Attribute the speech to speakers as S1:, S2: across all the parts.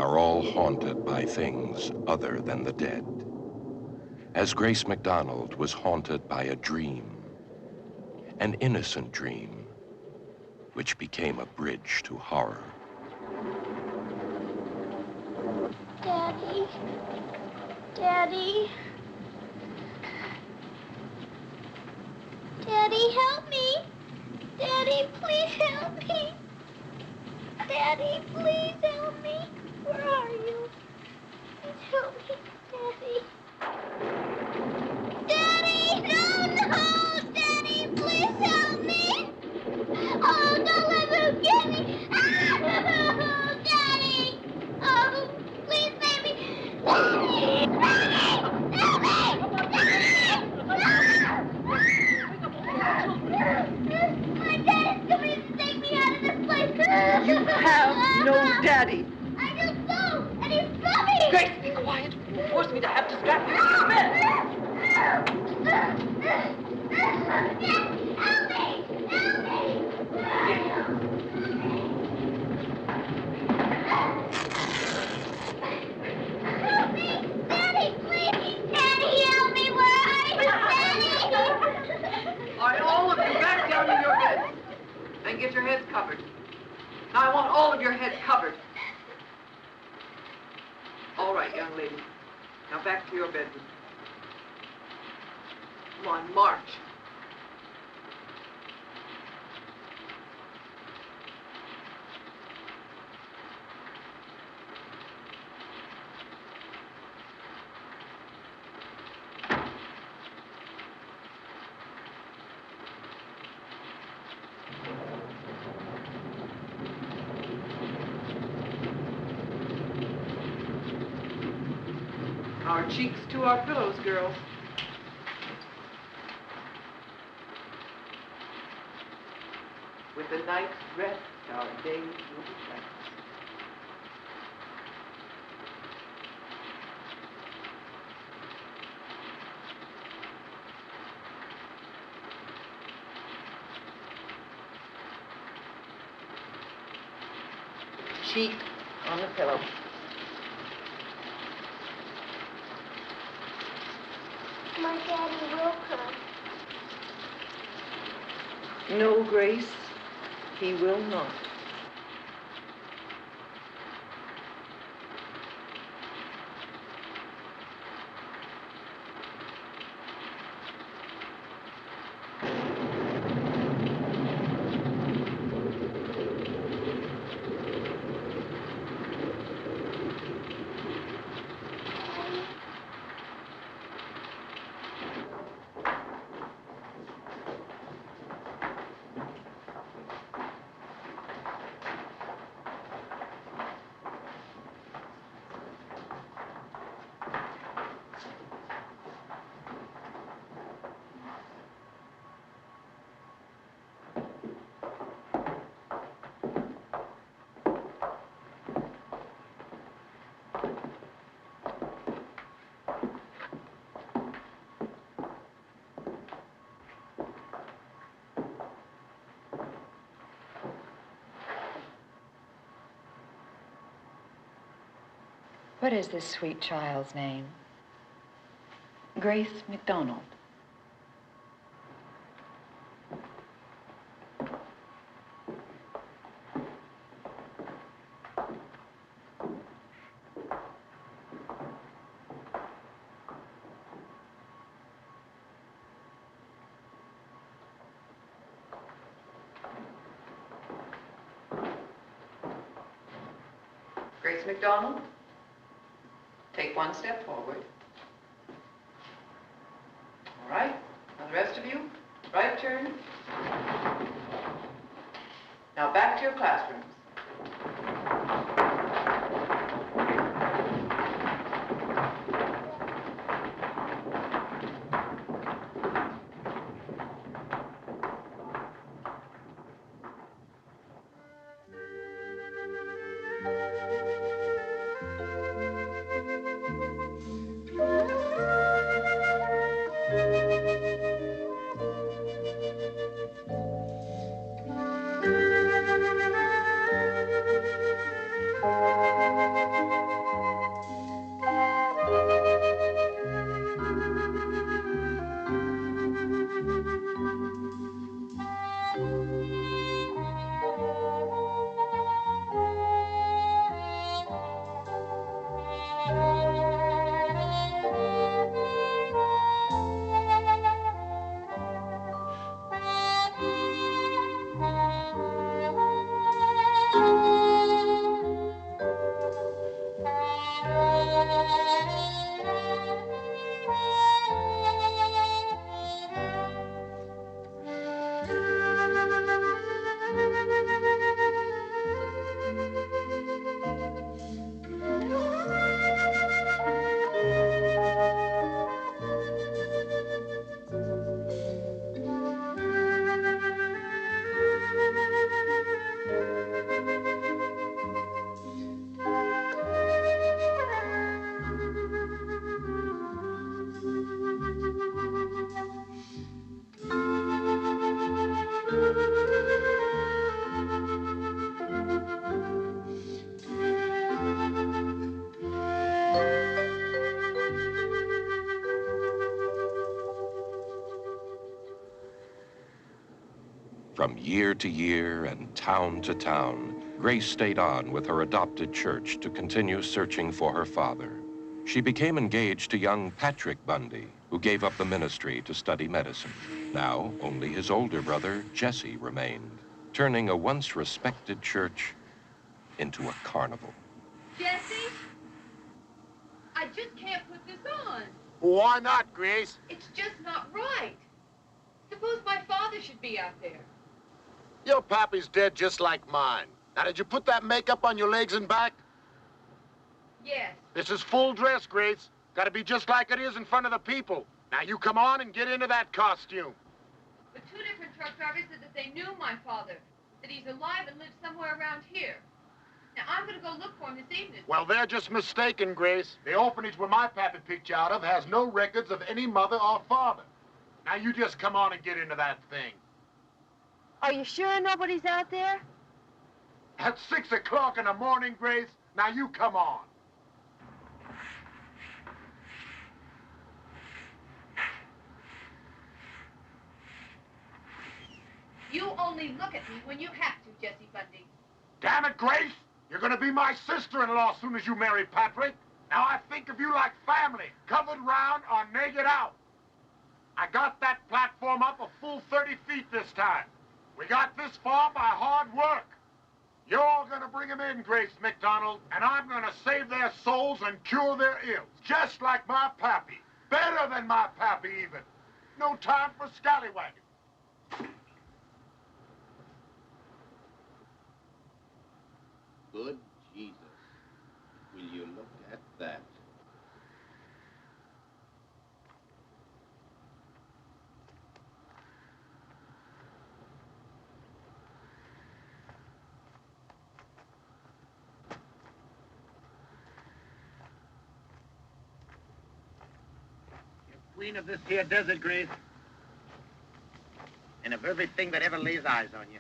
S1: are all haunted by things other than the dead. As Grace MacDonald was haunted by a dream, an innocent dream, which became a bridge to horror.
S2: Daddy. Daddy. Daddy, help me. Daddy, please help me. Daddy, please help me. Where are you? Please help me, Daddy. Daddy, no! Daddy, please help me. Oh, don't let them get me. Oh, Daddy. Oh, please save me. Daddy, help me. Help me. My dad is coming to take me out of this place.
S3: You have no daddy.
S2: I just do, and he's coming.
S3: Grace, be quiet. You forced me to have to strap you to your bed.
S2: Help me. Help me. Help me. Daddy, please. Daddy, help me. Where are you, Daddy?
S3: All right, all of you back down in your beds. And get your heads covered. Now, I want all of your heads covered. All right, young lady. Now back to your bedroom. Come on, march. Our cheeks to our pillows, girls. With a night's rest, our days will be blessed. Cheek on the pillow.
S2: My daddy will come.
S3: No, Grace, he will not.
S4: What is this sweet child's name? Grace MacDonald.
S3: Grace MacDonald, take one step forward. All right, now the rest of you, right turn. Now back to your classrooms.
S1: From year to year and town to town, Grace stayed on with her adopted church to continue searching for her father. She became engaged to young Patrick Bundy, who gave up the ministry to study medicine. Now, only his older brother, Jesse, remained, turning a once respected church into a carnival.
S5: Jesse, I just can't put this on.
S6: Why not, Grace?
S5: It's just not right. Suppose my father should be out there.
S6: Your pappy's dead just like mine. Now, did you put that makeup on your legs and back?
S5: Yes.
S6: This is full dress, Grace. Gotta be just like it is in front of the people. Now, you come on and get into that costume.
S5: But two different truck drivers said that they knew my father, that he's alive and lives somewhere around here. Now, I'm gonna go look for him this evening.
S6: Well, they're just mistaken, Grace. The orphanage where my pappy picked you out of has no records of any mother or father. Now, you just come on and get into that thing.
S2: Are you sure nobody's out there?
S6: At 6 o'clock in the morning, Grace. Now, you come on.
S5: You only look at me when you have to, Jesse Bundy.
S6: Damn it, Grace! You're gonna be my sister-in-law as soon as you marry Patrick. Now I think of you like family, covered round or naked out. I got that platform up a full 30 feet this time. We got this far by hard work. You're all gonna bring them in, Grace McDonald, and I'm gonna save their souls and cure their ills, just like my pappy. Better than my pappy, even. No time for scallywagging.
S7: Good Jesus. Will you look at that?
S6: You're queen of this here desert, Grace. And of everything that ever lays eyes on you.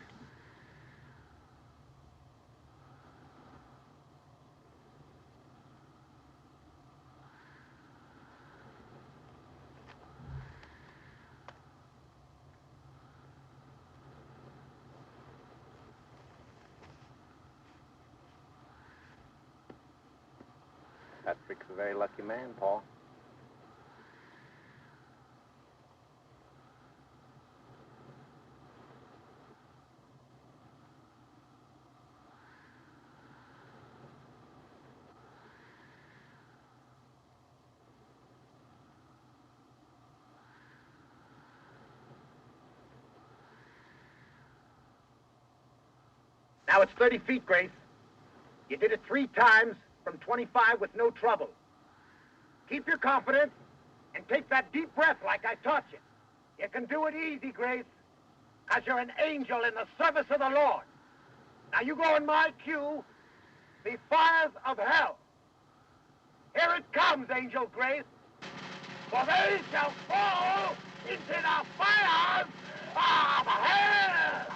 S8: Patrick's a very lucky man, Paul.
S6: Now it's 30 feet, Grace. You did it 3 times from 25 with no trouble. Keep your confidence and take that deep breath like I taught you. You can do it easy, Grace, because you're an angel in the service of the Lord. Now you go in my cue, the fires of hell. Here it comes, Angel Grace. For they shall fall into the fires of hell.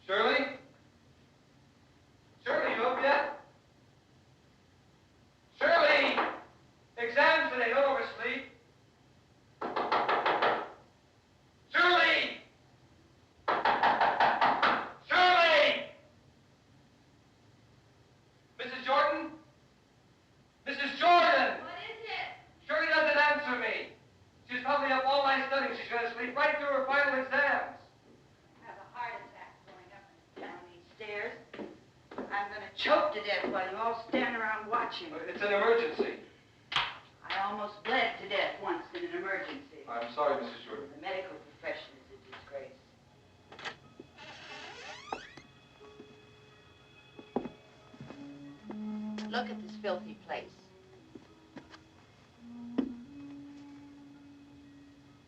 S9: Shirley? Shirley, you up yet? Shirley! Exams today, don't oversleep. Shirley! Shirley! Mrs. Jordan? Mrs. Jordan!
S5: What is it?
S9: Shirley doesn't answer me. She's probably up all night studying. She's going to sleep right through her final exams.
S10: Have a heart attack going up and down these stairs. I'm going to choke to death while you all stand around watching.
S9: It's an emergency.
S10: I almost bled to death once in an emergency.
S9: I'm sorry, Mrs. Jordan.
S10: The medical profession is a disgrace. Look at this filthy place.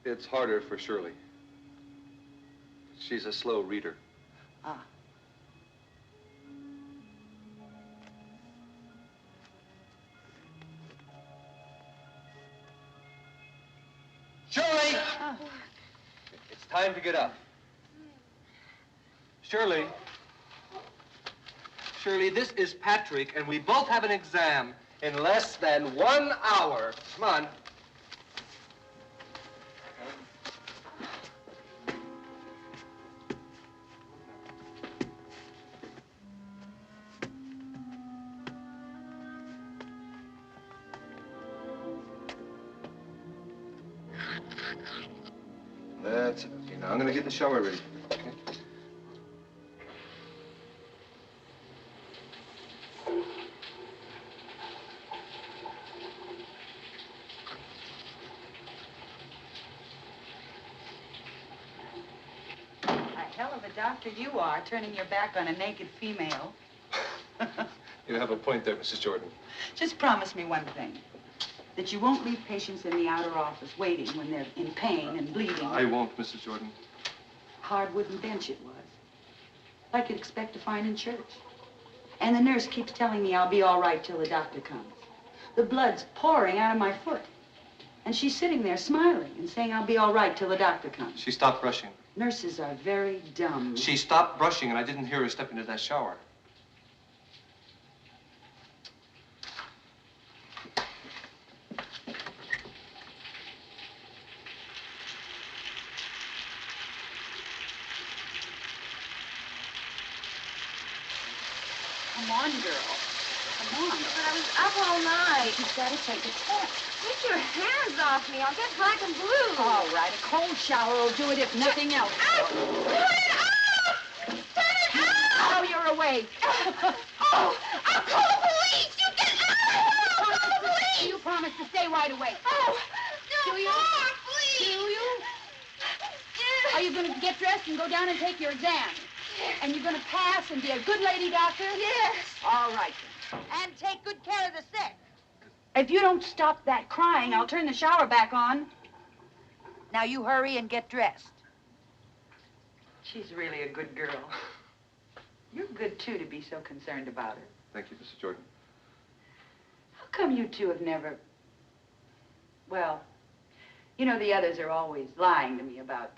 S9: It's harder for Shirley. She's a slow reader.
S10: Ah.
S9: Shirley!
S10: Oh.
S9: It's time to get up. Shirley. Shirley, this is Patrick, and we both have an exam in less than 1 hour. Come on. That's it. Okay, now I'm going to get the shower ready. Okay?
S10: A hell of a doctor you are, turning your back on a naked female.
S9: You have a point there, Mrs. Jordan.
S10: Just promise me one thing. That you won't leave patients in the outer office waiting when they're in pain and bleeding.
S9: I won't, Mrs. Jordan.
S10: Hard wooden bench it was. Like you'd expect to find in church. And the nurse keeps telling me I'll be all right till the doctor comes. The blood's pouring out of my foot. And she's sitting there smiling and saying I'll be all right till the doctor comes.
S9: She stopped brushing.
S10: Nurses are very dumb.
S9: She stopped brushing, and I didn't hear her step into that shower.
S10: Come on, girl. Come on.
S2: But I was up all night.
S10: You've got to take a test.
S2: Get your hands off me. I'll get black and blue.
S10: All right, a cold shower will do it if nothing else.
S2: Ow! Turn it off! Turn it off!
S10: Oh, you're awake.
S2: Oh, I'll call the police! You get out! I'll call the police!
S10: You promise to stay wide awake.
S2: Oh, no
S10: Do you?
S2: more, please!
S10: Do you? Are you going to get dressed and go down and take your exam? And you're going to pass and be a good lady doctor?
S2: Yes.
S10: All right, then.
S2: And take good care of the sick.
S10: If you don't stop that crying, I'll turn the shower back on. Now you hurry and get dressed. She's really a good girl. You're good, too, to be so concerned about her.
S9: Thank you, Mrs. Jordan.
S10: How come you two have never... Well, you know, the others are always lying to me about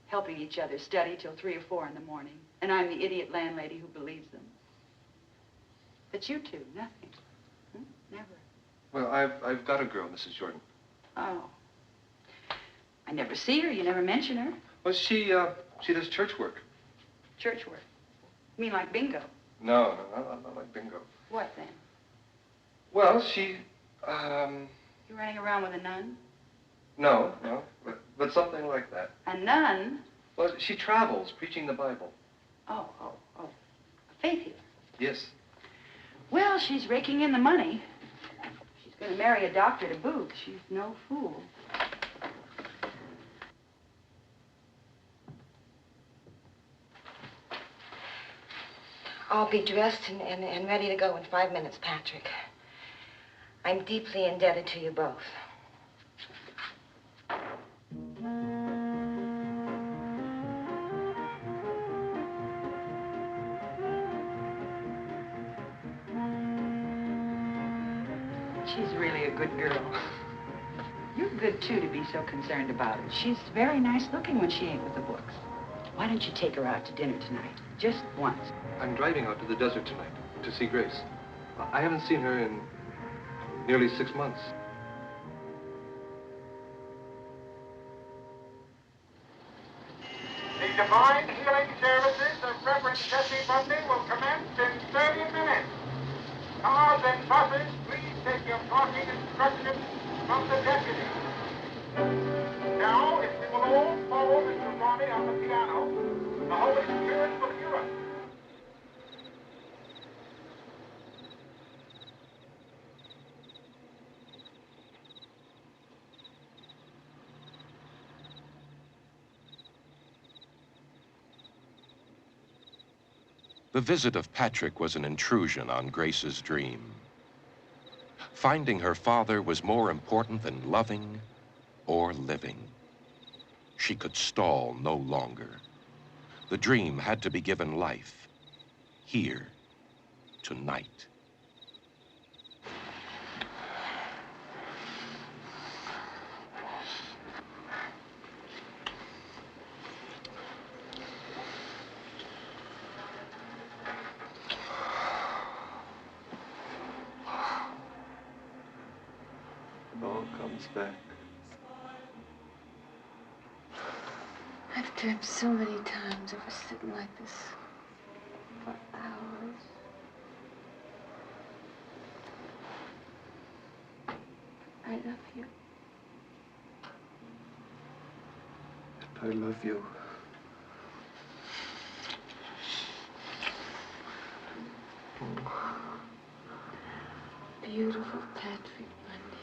S10: helping each other study till 3 or 4 in the morning. And I'm the idiot landlady who believes them. But you two, nothing. Never.
S9: Well, I've got a girl, Mrs. Jordan.
S10: Oh. I never see her. You never mention her.
S9: Well, she does church work.
S10: Church work. You mean like bingo?
S9: No, not like bingo.
S10: What then?
S9: Well, she,
S10: You running around with a nun?
S9: No, but something like that.
S10: A nun?
S9: Well, she travels, preaching the Bible.
S10: Oh. A faith healer.
S9: Yes.
S10: Well, she's raking in the money. She's going to marry a doctor to boot. She's no fool.
S11: I'll be dressed and ready to go in 5 minutes, Patrick. I'm deeply indebted to you both.
S10: She's really a good girl. You're good, too, to be so concerned about her. She's very nice looking when she ain't with the books. Why don't you take her out to dinner tonight? Just once.
S9: I'm driving out to the desert tonight to see Grace. I haven't seen her in nearly 6 months.
S6: The Divine Healing Services of Reverend Jesse Bundy will commence in 30 minutes. Cars and buses, please take your parking instructions from the deputy. Now, if we will all follow Mr. Ronnie on the piano, the Holy Spirit will hear us.
S1: The visit of Patrick was an intrusion on Grace's dream. Finding her father was more important than loving or living. She could stall no longer. The dream had to be given life, here, tonight.
S9: It all comes back.
S12: I've dreamt so many times of us sitting like this for hours. I love you.
S9: I love you.
S12: Beautiful Patrick Bundy.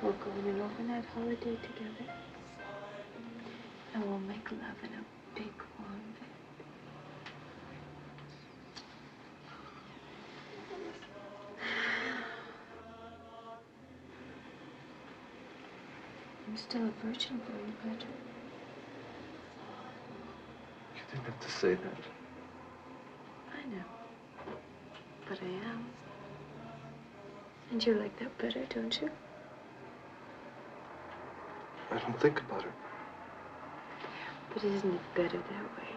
S12: We'll go in an overnight holiday together. And we'll make love in a big warm bed. I'm still a virgin for you, Patrick.
S9: You didn't have to say that.
S12: I know. But I am. And you like that better, don't you?
S9: I don't think about it.
S12: But isn't it better that way?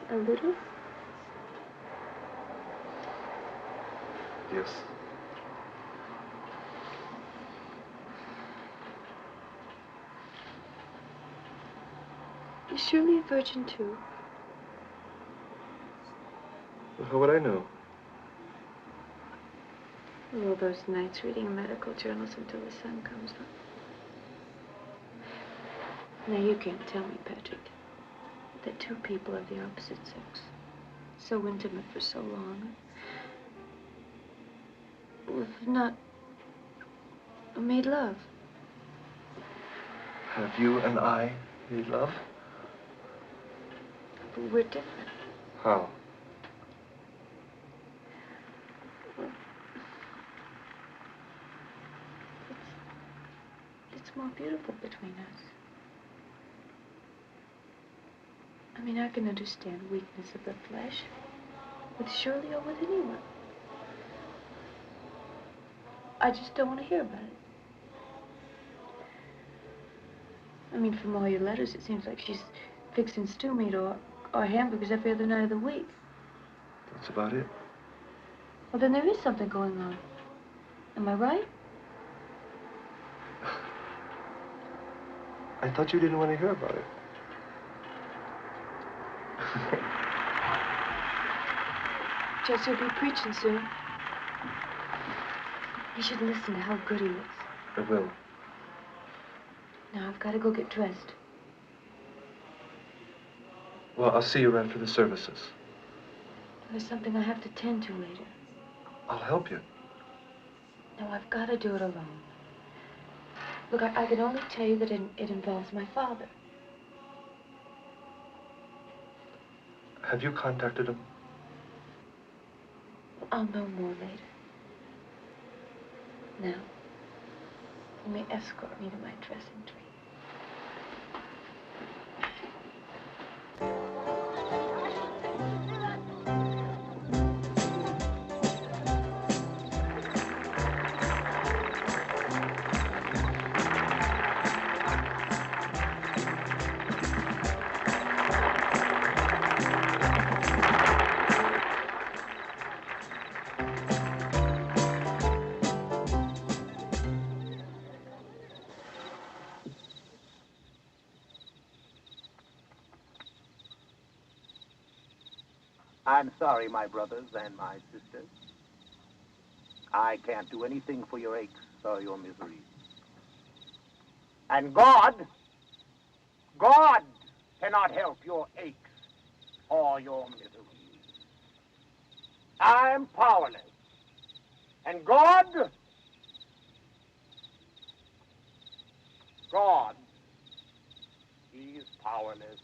S12: A little?
S9: Yes.
S12: You're surely a virgin, too.
S9: Well, how would I know?
S12: All those nights reading medical journals until the sun comes up. Now, you can't tell me, Patrick, that two people of the opposite sex, so intimate for so long, have not made love.
S9: Have you and I made love?
S12: But we're different.
S9: How?
S12: It's more beautiful between us. I mean, I can understand weakness of the flesh with Shirley or with anyone. I just don't want to hear about it. I mean, from all your letters, it seems like she's fixing stew meat or hamburgers every other night of the week.
S9: That's about it.
S12: Well, then there is something going on. Am I right?
S9: I thought you didn't want to hear about it.
S12: Jesse will be preaching soon. You should listen to how good he is.
S9: I will.
S12: Now, I've got to go get dressed.
S9: Well, I'll see you around for the services.
S12: There's something I have to tend to later.
S9: I'll help you.
S12: No, I've got to do it alone. Look, I can only tell you that it involves my father.
S9: Have you contacted him?
S12: I'll know more later. Now, you may escort me to my dressing tree.
S6: I'm sorry, my brothers and my sisters. I can't do anything for your aches or your miseries. And God cannot help your aches or your miseries. I'm powerless. And God, He is powerless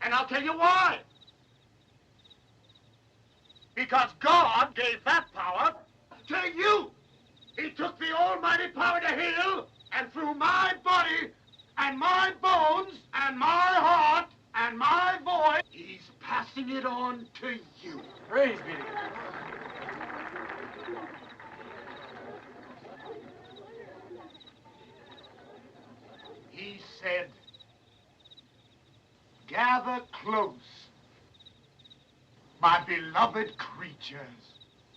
S6: And I'll tell you why. Because God gave that power to you. He took the almighty power to heal, and through my body and my bones and my heart and my voice, he's passing it on to you.
S13: Praise be to God.
S6: He said, gather close, my beloved creatures,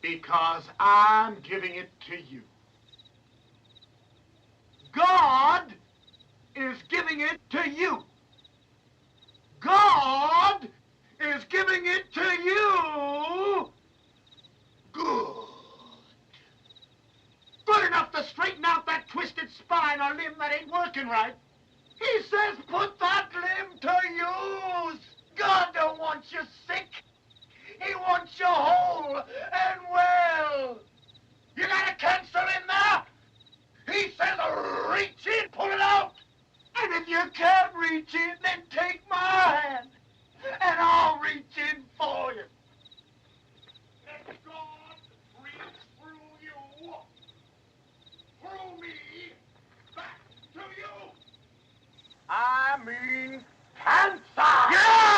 S6: because I'm giving it to you. God is giving it to you. God is giving it to you. Good. Good enough to straighten out that twisted spine or limb that ain't working right. He says put that limb to use. God don't want you sick. He wants you whole and well. You got a cancer in there? He says reach in, pull it out. And if you can't reach in, then take my hand, and I'll reach in for you. Let God reach through you, through me, back to you. I mean cancer! Yeah!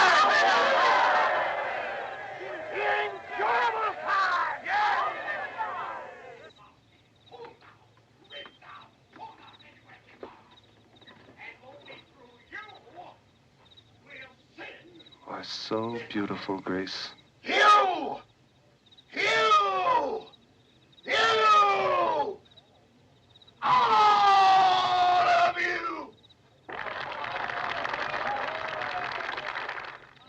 S6: Incurable time! Yeah!
S9: You are so beautiful, Grace.
S6: You! You! You! All of you!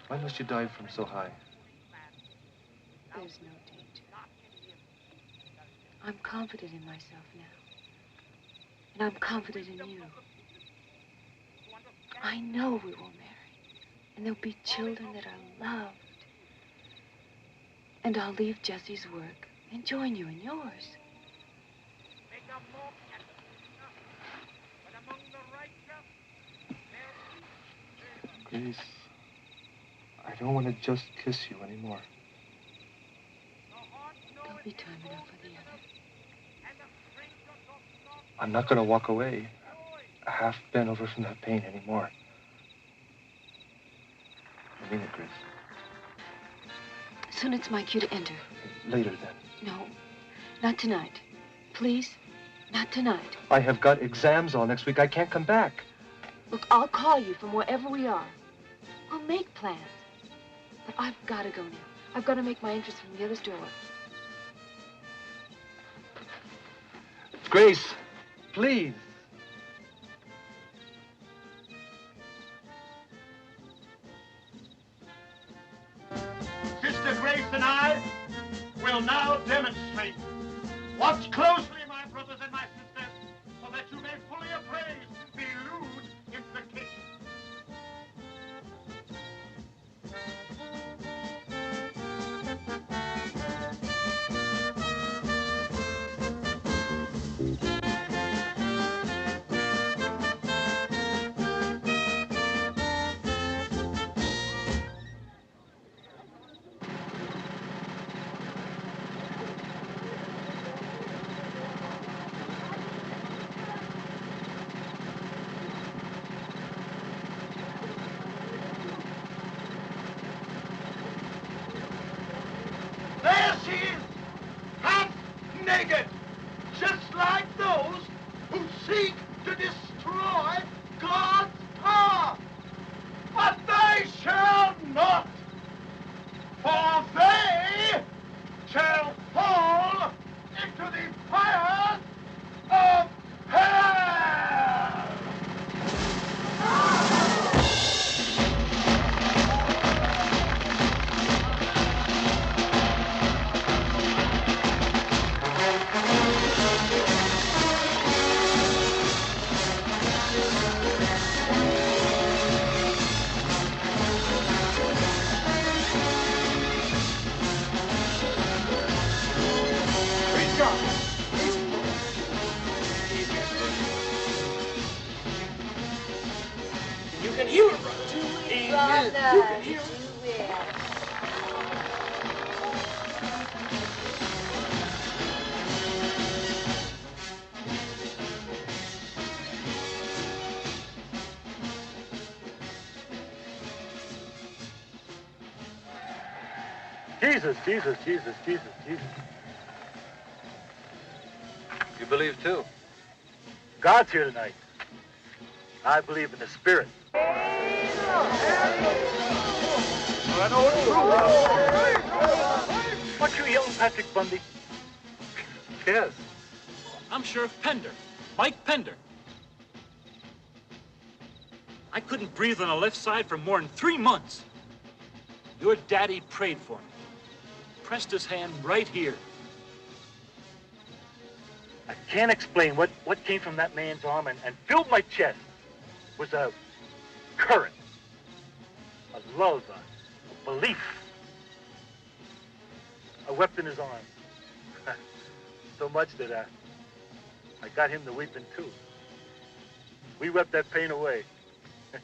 S9: Why must you dive from so high?
S12: There's no danger. I'm confident in myself now. And I'm confident in you. I know we will marry. And there'll be children that are loved. And I'll leave Jesse's work and join you in yours.
S9: Grace, I don't want to just kiss you anymore.
S12: There'll be time enough for the other.
S9: I'm not going to walk away, half bent over from that pain anymore. I mean it, Grace.
S12: Soon it's my cue to enter.
S9: Later, then.
S12: No, not tonight. Please, not tonight.
S9: I have got exams all next week. I can't come back.
S12: Look, I'll call you from wherever we are. We'll make plans. But I've got to go now. I've got to make my entrance from the other door.
S9: Grace, please.
S6: Sister Grace and I will now demonstrate. Watch closely, my brothers and my sisters, so that you may fully appraise the lewd implication.
S2: Brother, you will.
S13: Jesus, Jesus, Jesus, Jesus, Jesus.
S9: You believe too?
S13: God's here tonight. I believe in the Spirit. What you yelling, Patrick Bundy?
S9: Yes.
S14: I'm Sheriff Pender, Mike Pender. I couldn't breathe on the left side for more than 3 months. Your daddy prayed for me. Pressed his hand right here.
S13: I can't explain what came from that man's arm and filled my chest. It was a current, a love, a belief. I wept in his arms. So much that I got him to weeping too. We wept that pain away. The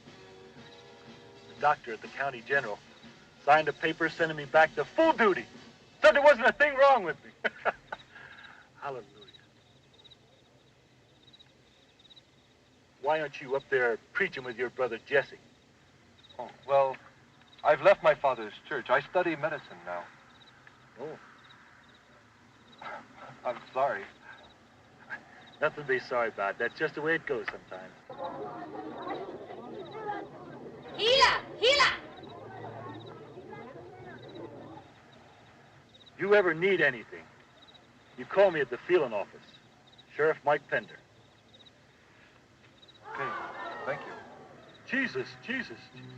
S13: doctor at the county general signed a paper sending me back to full duty. Said there wasn't a thing wrong with me. Hallelujah. Why aren't you up there preaching with your brother Jesse?
S9: Oh, well, I've left my father's church. I study medicine now.
S13: Oh.
S9: I'm sorry.
S13: Nothing to be sorry about. That's just the way it goes sometimes.
S2: Hila! Hila!
S13: You ever need anything, you call me at the feeling office. Sheriff Mike Pender.
S9: Okay, thank you.
S13: Jesus, Jesus, Jesus.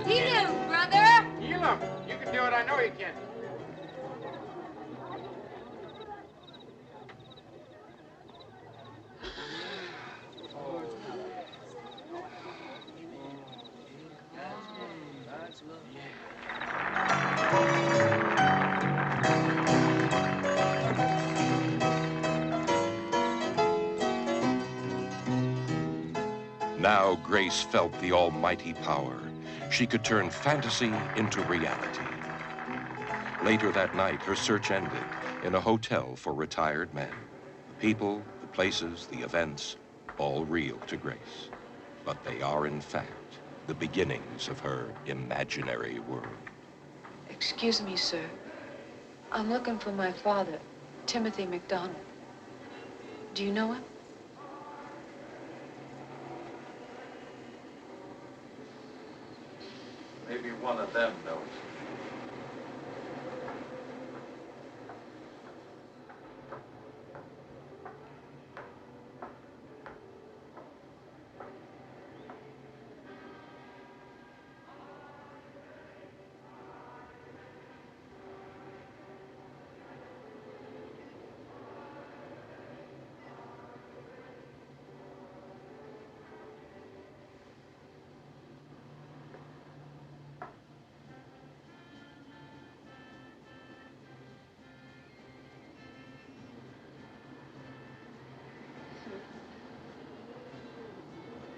S2: Heal him, brother!
S6: Heal him. You can do it. I know you can.
S1: Now Grace felt the almighty power. She could turn fantasy into reality. Later that night, her search ended in a hotel for retired men. The people, the places, the events, all real to Grace. But they are, in fact, the beginnings of her imaginary world.
S4: Excuse me, sir. I'm looking for my father, Timothy McDonald. Do you know him?
S9: Maybe one of them knows.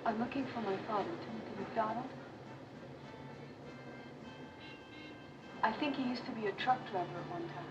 S4: I'm looking for my father, Timothy McDonald. I think he used to be a truck driver at one time.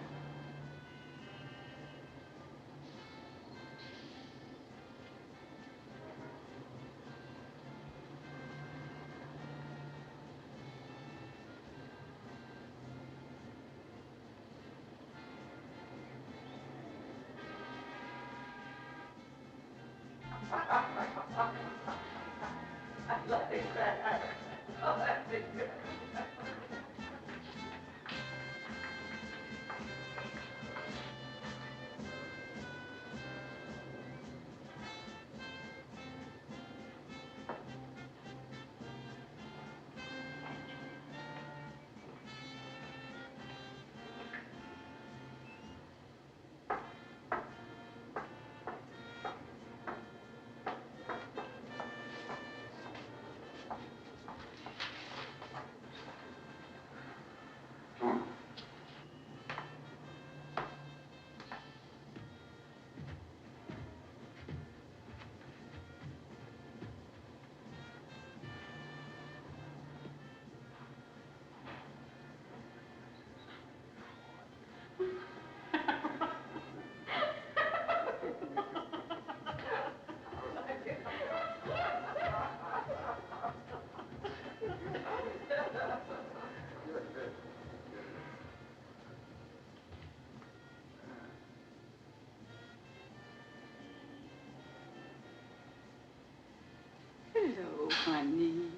S10: Hello, honey.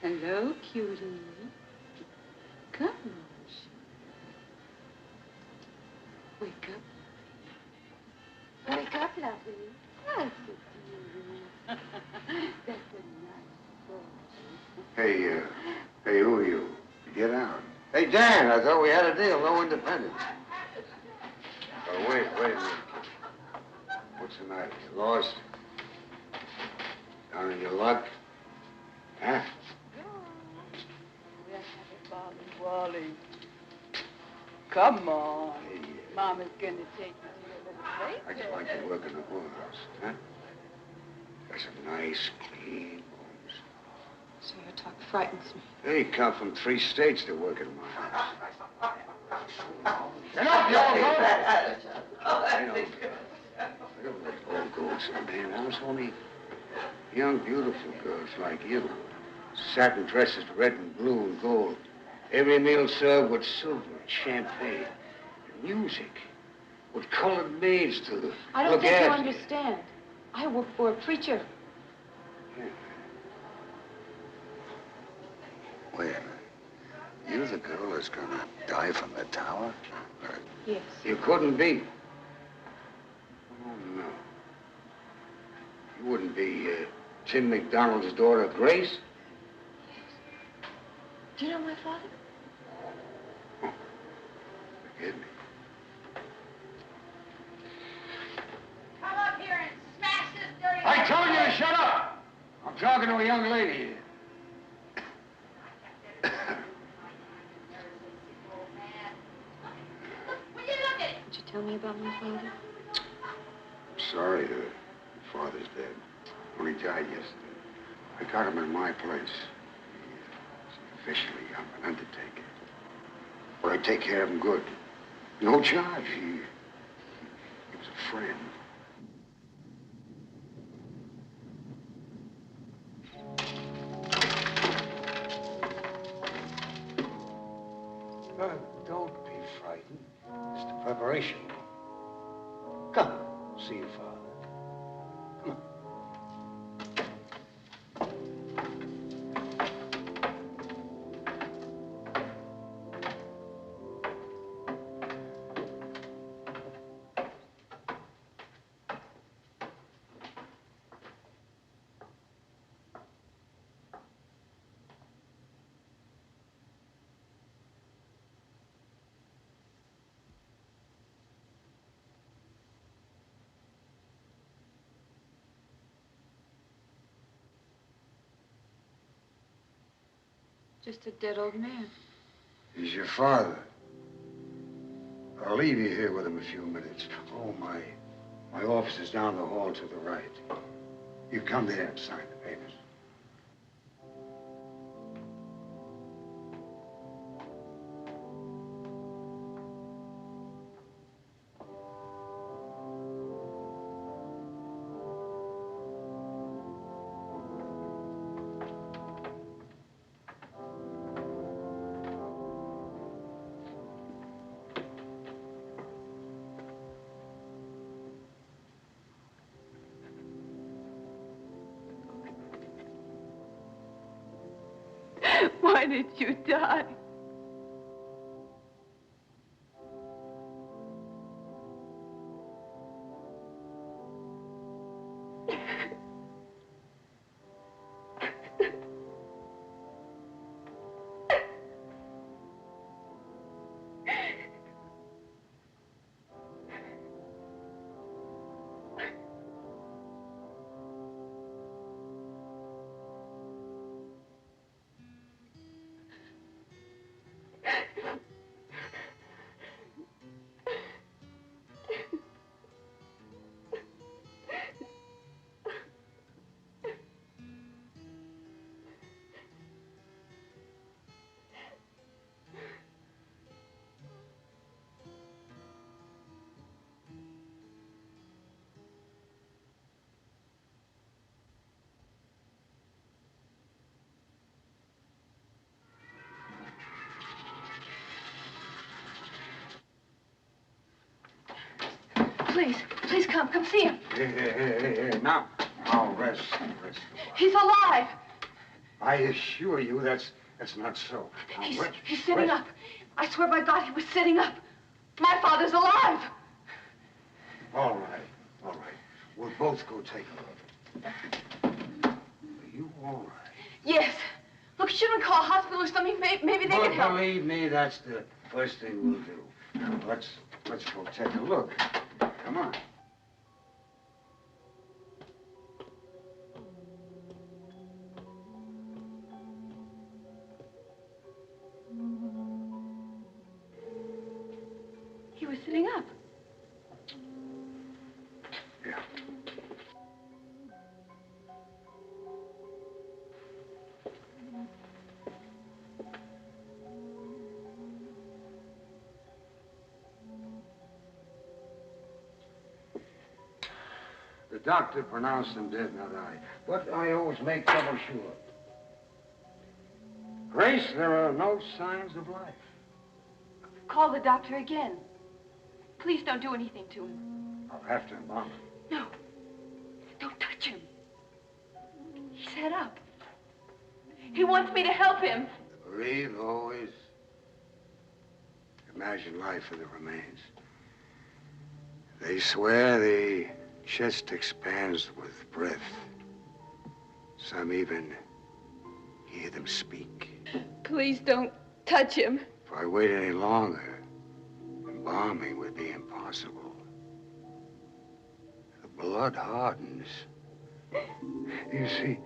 S10: Hello, cutie. Come on. Wake up. Wake up, lovely. That's a That's a nice boy.
S15: Hey, who are you? Get out. Hey, Dan, I thought we had a deal, no independence. Oh, wait a minute. What's the matter? You lost? Down in your luck? Huh?
S10: We'll have a ball and Wally. Come on.
S15: Hey,
S10: Mama's gonna take you to your little place.
S15: I just like to work in the whorehouse, huh? Got some nice, clean rooms.
S4: So your talk frightens me.
S15: They come from 3 states to work in my house.
S6: Get up, you old goat!
S15: I don't like old goats in a damn house, only young, beautiful girls like you. Satin dresses, red and blue and gold. Every meal served with silver and champagne. And music. With colored maids to
S4: I don't
S15: look
S4: think you
S15: after
S4: understand. I work for a preacher.
S15: Yeah. Wait a minute. You the girl that's gonna die from the tower? Or...
S4: Yes.
S15: You couldn't be. Oh, no. You wouldn't be Tim McDonald's daughter, Grace?
S4: Do you know my father?
S15: Forgive me.
S2: Come up here and smash this dirty...
S15: I told you to shut up! I'm talking to a young lady here.
S2: Will you look at it?
S4: Would you tell me about my father?
S15: I'm sorry, your father's dead. When he died yesterday. I got him in my place. Officially, I'm an undertaker. But I take care of him good. No charge. He was a friend. Don't be frightened. It's the preparation room. Come, see your father. Come on.
S4: Just a dead old man.
S15: He's your father. I'll leave you here with him a few minutes. Oh, my office is down the hall to the right. You come there and sign the papers.
S10: Why did you die? Please come see him.
S15: Hey, now, Now, rest.
S4: He's alive.
S15: I assure you that's not so. Now,
S4: He's sitting up. I swear by God, he was sitting up. My father's alive.
S15: All right. We'll both go take a look. Are you all right?
S4: Yes. Look, shouldn't we call a hospital or something? Maybe they can help.
S15: Believe me, that's the first thing we'll do. Now, let's go take a look. Come on.
S4: He was sitting up.
S15: Yeah. The doctor pronounced him dead, not I. But I always make double sure. Grace, there are no signs of life.
S4: Call the doctor again. Please don't do anything to him.
S15: I'll have to embalm him.
S4: No. Don't touch him. He's head up. He wants me to help him.
S15: Breathe always. Imagine life for the remains. They swear the chest expands with breath. Some even hear them speak.
S4: Please don't touch him.
S15: If I wait any longer, embalming would be impossible. The blood hardens. You see,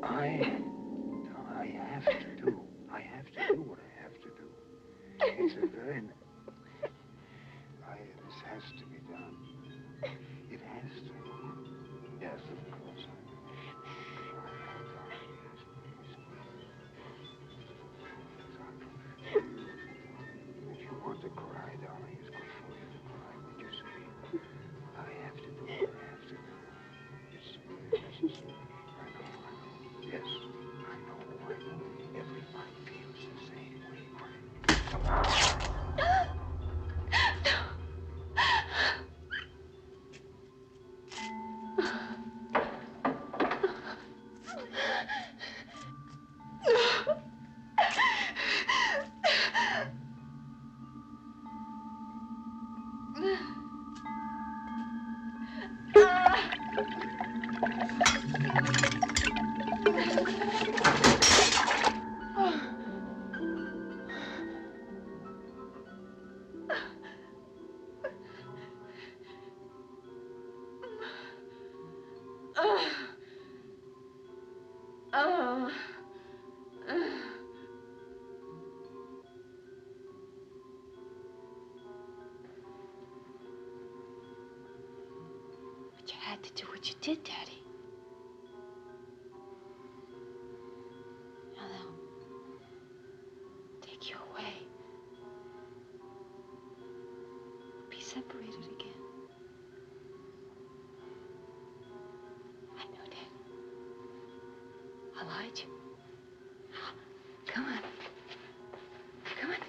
S15: I have to do what I have to do. It's a very... This has to be done. It has to. Yes, of course. If you want to cry, darling, it's good for you to cry. But you see, I have to do what I have to do. It's necessary. I know. Yes, I know. Everybody feels the same way. Come on.
S12: But you had to do what you did, Daddy. Now they'll take you away. We'll be separated again. I know, Dad. I lied to you. Come on. Come on, Dad.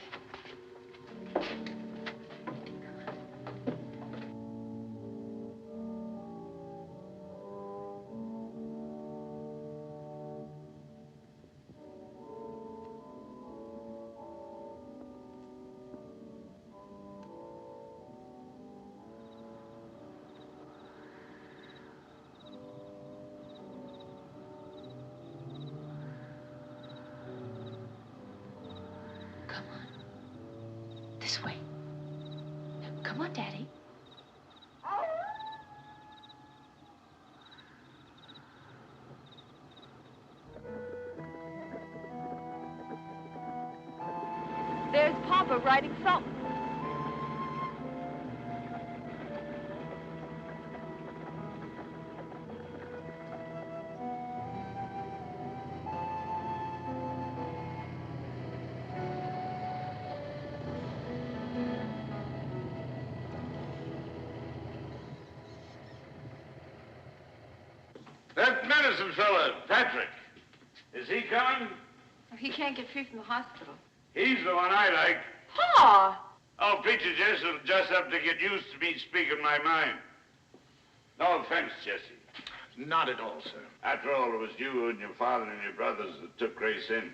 S12: This way. Now, come on, Daddy.
S4: There's Papa writing something.
S16: That medicine fella, Patrick, is he coming?
S4: He can't get free from the hospital.
S16: He's the one I like.
S4: Pa!
S16: Oh, Peter Jess will just have to get used to me speaking my mind. No offense, Jesse.
S15: Not at all, sir.
S16: After all, it was you and your father and your brothers that took Grace in.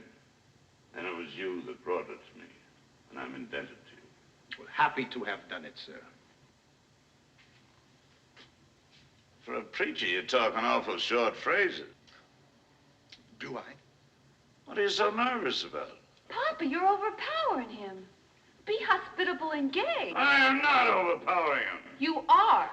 S16: And it was you that brought her to me. And I'm indebted to you.
S15: Well, happy to have done it, sir.
S16: For a preacher, you talk in awful short phrases.
S15: Do I?
S16: What are you so nervous about?
S5: Papa, you're overpowering him. Be hospitable and gay.
S16: I am not overpowering him.
S5: You are.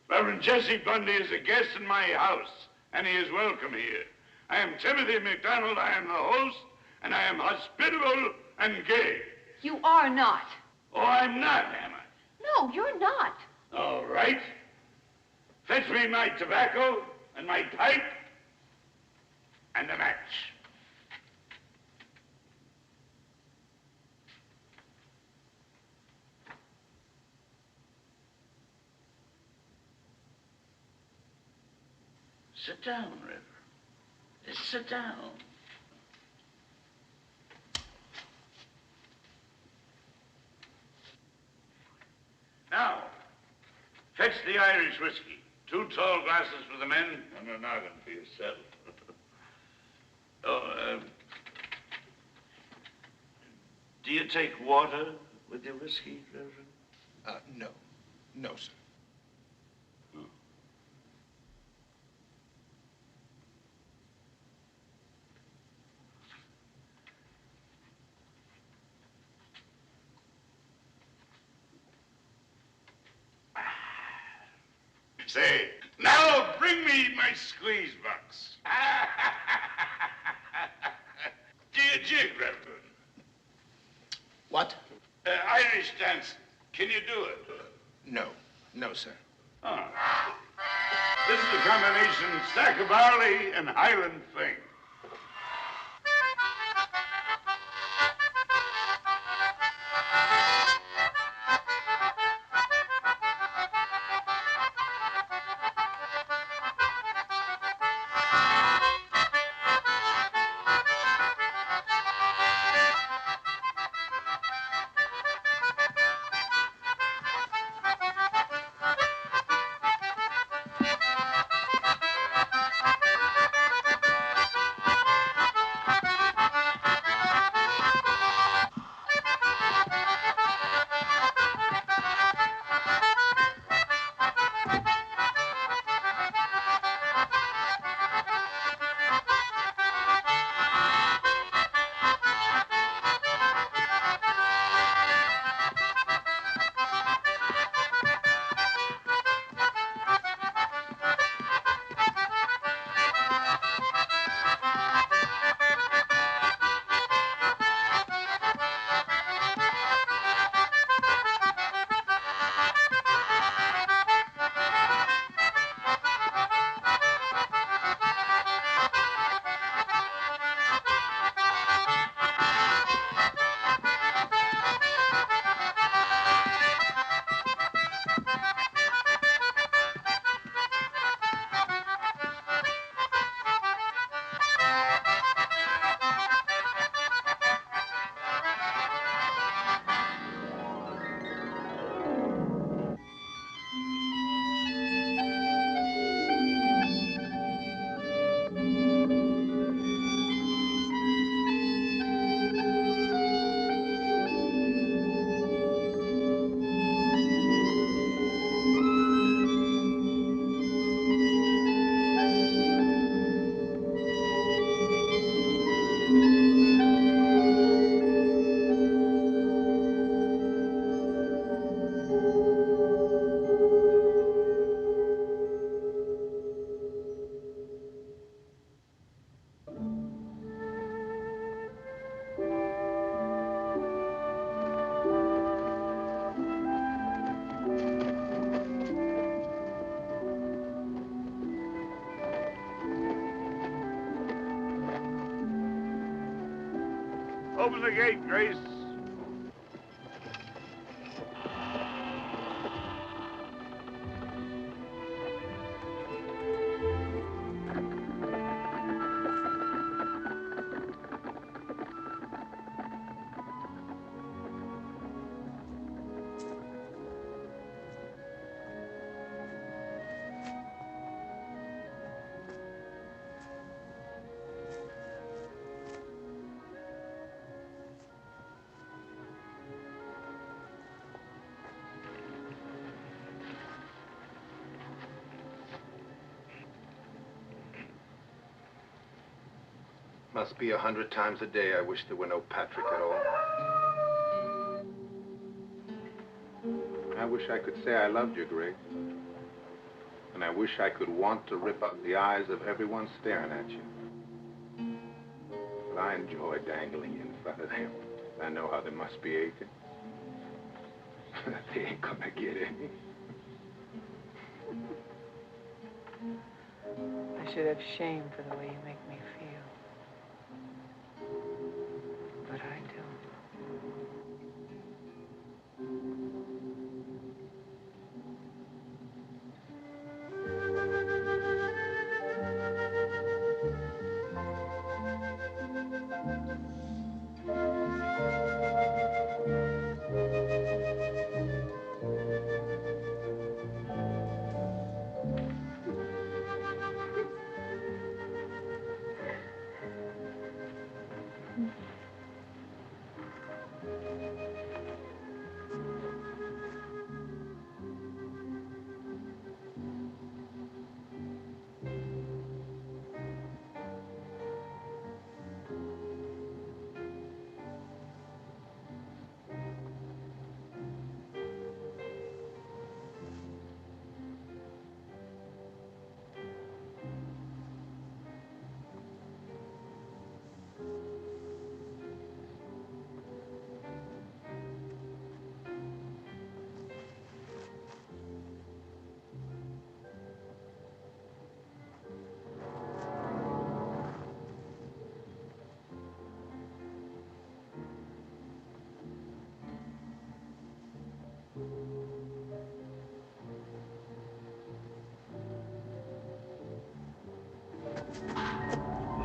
S16: Reverend Jesse Bundy is a guest in my house, and he is welcome here. I am Timothy McDonald, I am the host, and I am hospitable and gay.
S5: You are not.
S16: Oh, I'm not, am I?
S5: No, you're not.
S16: All right. Fetch me my tobacco and my pipe and a match. Sit down, Reverend. Just sit down. Now, fetch the Irish whiskey. 2 tall glasses for the men and a noggin for yourself. Do you take water with your whiskey, Reverend?
S15: No. No, sir.
S16: Say, now bring me my squeeze box. Do you jig, Reverend?
S15: What?
S16: Irish dance. Can you do it?
S15: No. No, sir.
S16: Ah. This is the combination stack of barley and Highland thing. Open the gate, Grace.
S8: Must be 100 times a day I wish there were no Patrick at all. I wish I could say I loved you, Grace. And I wish I could want to rip out the eyes of everyone staring at you. But I enjoy dangling you in front of them. I know how they must be aching. They ain't gonna get any.
S4: I should have shame for the way you make me feel. But I don't.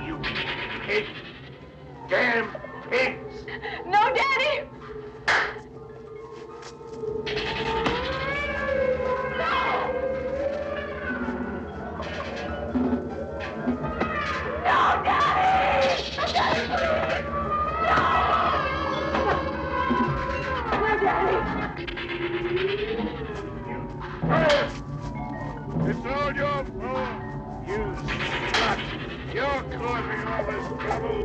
S15: You pig! Damn pigs!
S2: No, Daddy! No, Daddy! Daddy, please! No! No, Daddy!
S16: It's all your fault. You slut. You're causing all this trouble.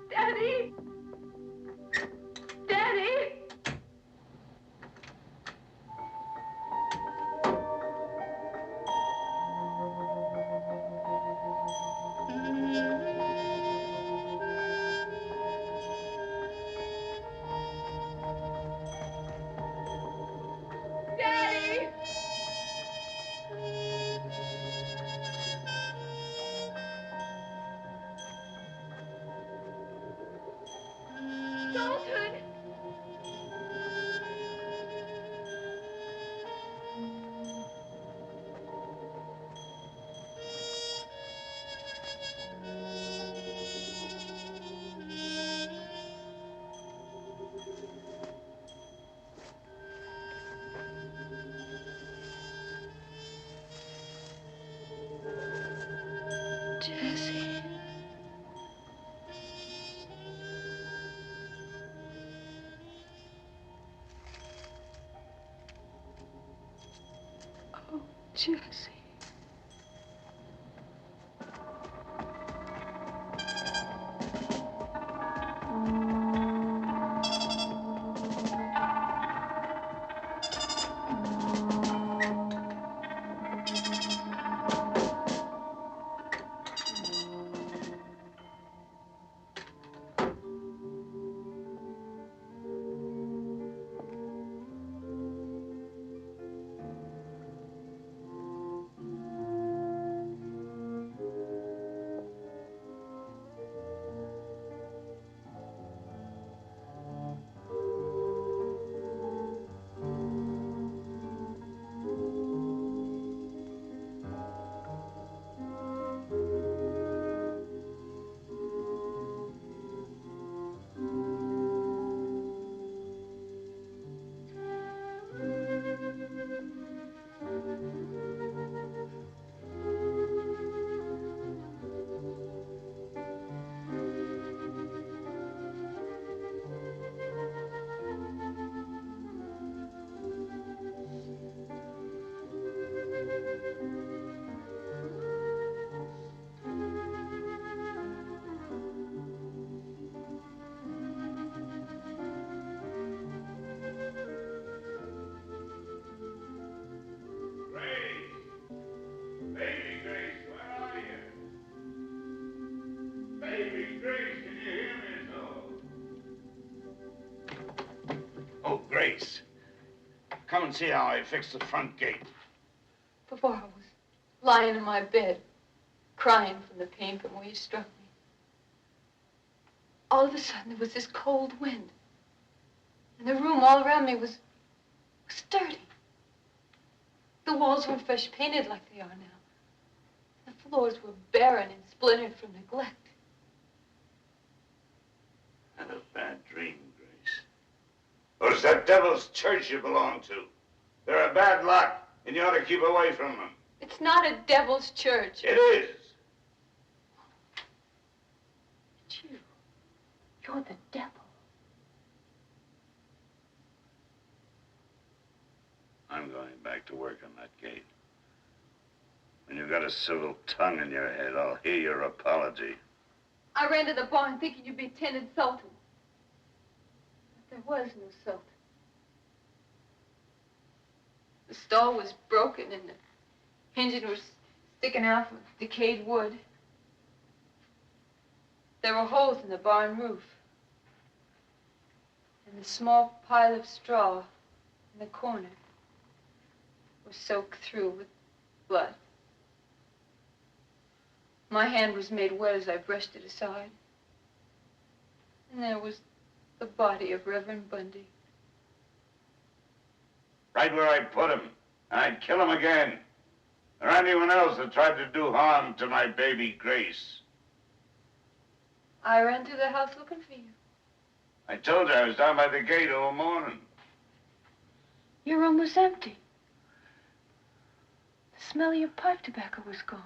S2: Daddy! Daddy! Daddy! Dalton!
S12: Jesse. Oh, Jesse.
S16: Grace, can you hear me at all? Oh, Grace. Come and see how I fixed the front gate.
S4: Before I was lying in my bed, crying from the pain from where you struck me. All of a sudden, there was this cold wind. And the room all around me was dirty. The walls weren't fresh painted like they are now. The floors were barren and splintered from neglect.
S16: Had a bad dream, Grace. Or it's that devil's church you belong to. They're a bad lot, and you ought to keep away from them.
S4: It's not a devil's church.
S16: It is.
S4: It's you. You're the devil.
S16: I'm going back to work on that gate. When you've got a civil tongue in your head, I'll hear your apology.
S4: I ran to the barn thinking you'd be tending Sultan. But there was no Sultan. The stall was broken and the hinges were sticking out from decayed wood. There were holes in the barn roof. And the small pile of straw in the corner was soaked through with blood. My hand was made wet as I brushed it aside. And there was the body of Reverend Bundy.
S16: Right where I put him. And I'd kill him again. Or anyone else that tried to do harm to my baby Grace.
S4: I ran through the house looking for you.
S16: I told you I was down by the gate all morning.
S12: Your room was empty. The smell of your pipe tobacco was gone.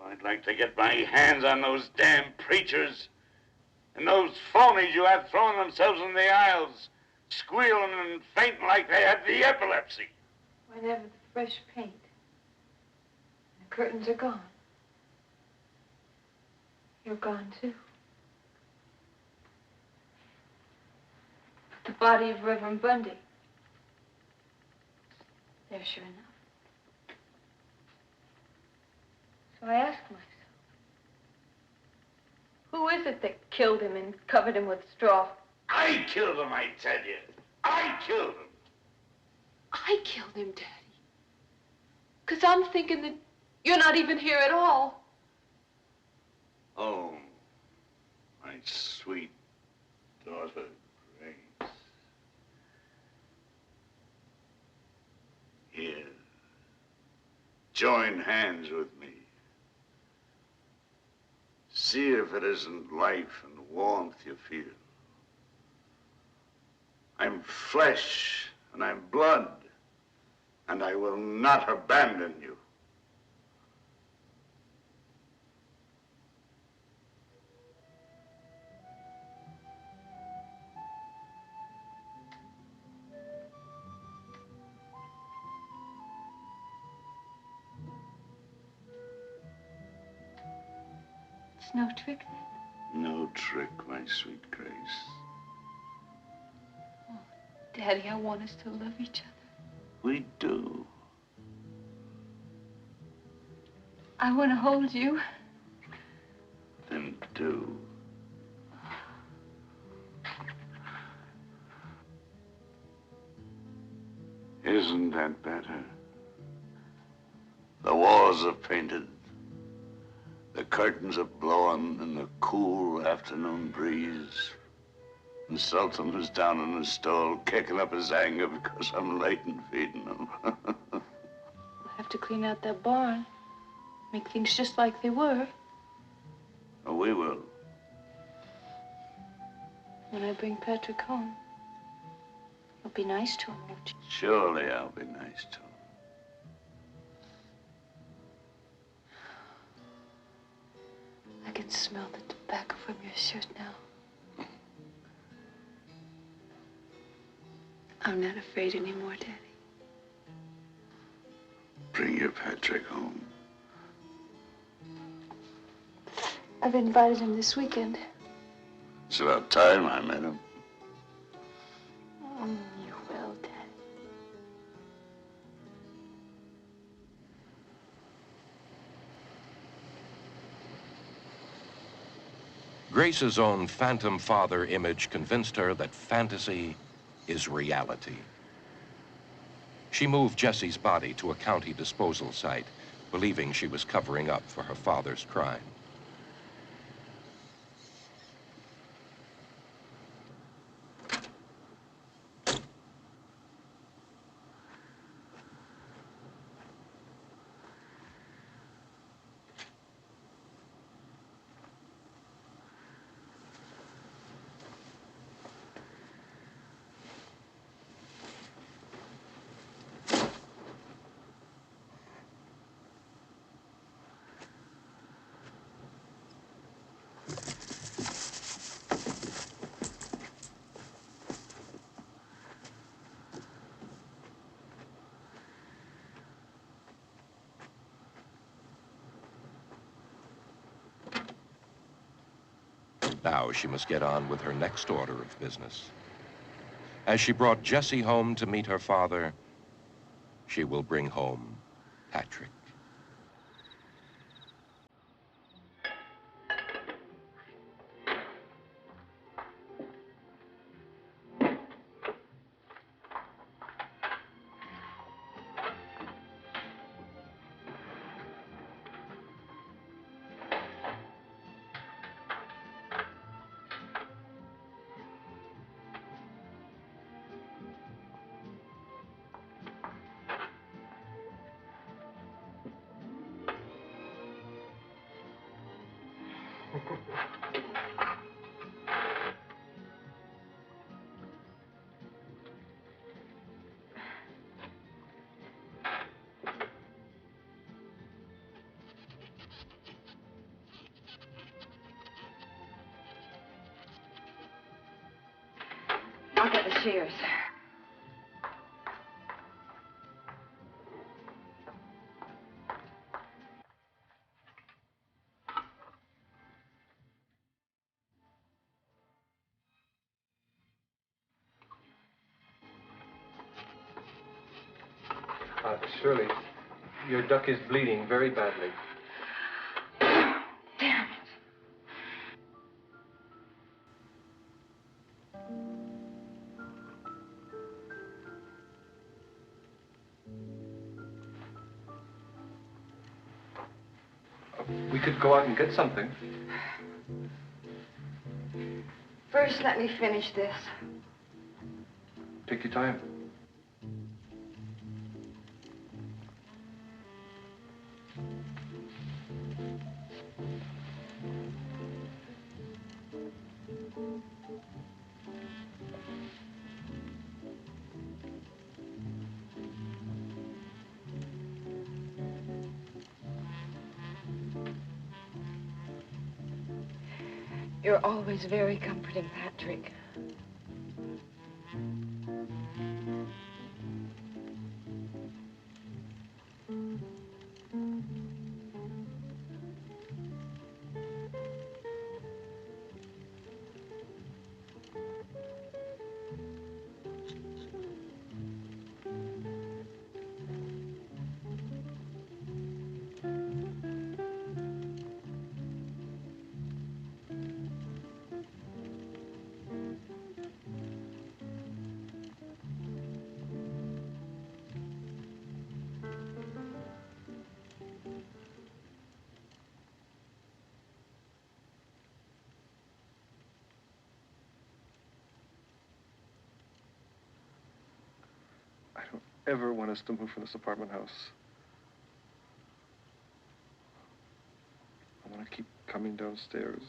S16: I'd like to get my hands on those damn preachers. And those phonies you had throwing themselves in the aisles, squealing and fainting like they had the epilepsy.
S4: Whenever the fresh paint and the curtains are gone, you're gone too. But the body of Reverend Bundy, there sure enough. So I asked myself, who is it that killed him and covered him with straw?
S16: I killed him, I tell you. I killed him.
S4: I killed him, Daddy. 'Cause I'm thinking that you're not even here at all.
S16: Oh, my sweet daughter, Grace. Here, join hands with me. See if it isn't life and warmth you feel. I'm flesh and I'm blood, and I will not abandon you.
S12: It's no trick then?
S16: No trick, my sweet Grace.
S4: Oh, Daddy, I want us to love each other.
S16: We do.
S4: I want to hold you.
S16: Then do. Isn't that better? The walls are painted. The curtains are blowing in the cool afternoon breeze. And Sultan was down in the stall kicking up his anger because I'm late in feeding him.
S4: We'll have to clean out that barn. Make things just like they were.
S16: Oh, we will.
S4: When I bring Patrick home, you'll be nice to him, won't you?
S16: Surely I'll be nice to him.
S4: I can smell the tobacco from your shirt now. I'm not afraid anymore, Daddy.
S16: Bring your Patrick home.
S4: I've invited him this weekend.
S16: It's about time I met him.
S4: You will, Daddy.
S1: Grace's own phantom father image convinced her that fantasy is reality. She moved Jesse's body to a county disposal site, believing she was covering up for her father's crime. Now she must get on with her next order of business. As she brought Jesse home to meet her father, she will bring home Patrick.
S10: I'll get the shears.
S9: Shirley, your duck is bleeding very badly.
S10: Damn it.
S9: We could go out and get something.
S10: First, let me finish this.
S9: Take your time.
S10: You're always very comforting, Patrick.
S9: I don't ever want us to move from this apartment house. I want to keep coming downstairs.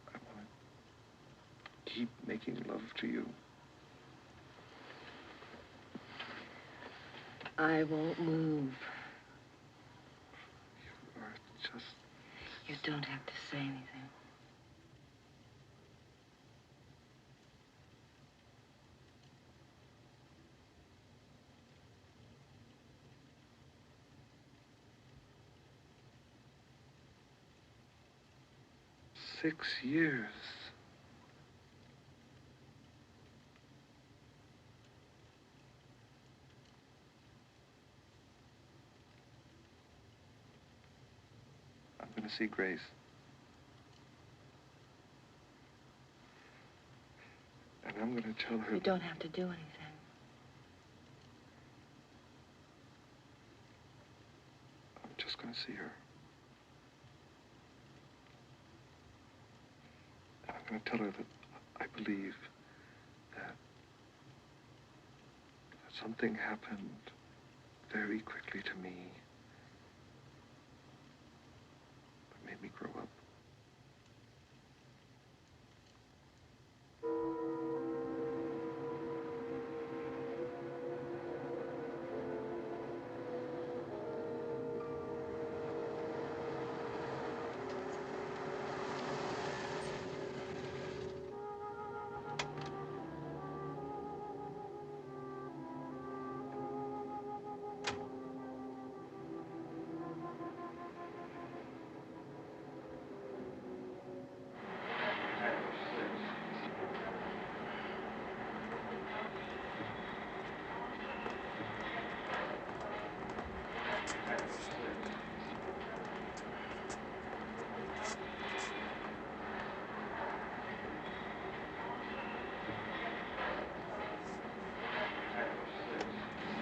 S9: I want to keep making love to you.
S11: I won't move.
S9: You are just...
S11: You don't have to say anything.
S9: $6 years. I'm going to see Grace. I'm going to tell her.
S11: You don't have to do anything.
S9: I'm just going to see her. And I'm going to tell her that I believe that something happened very quickly to me that made me grow up.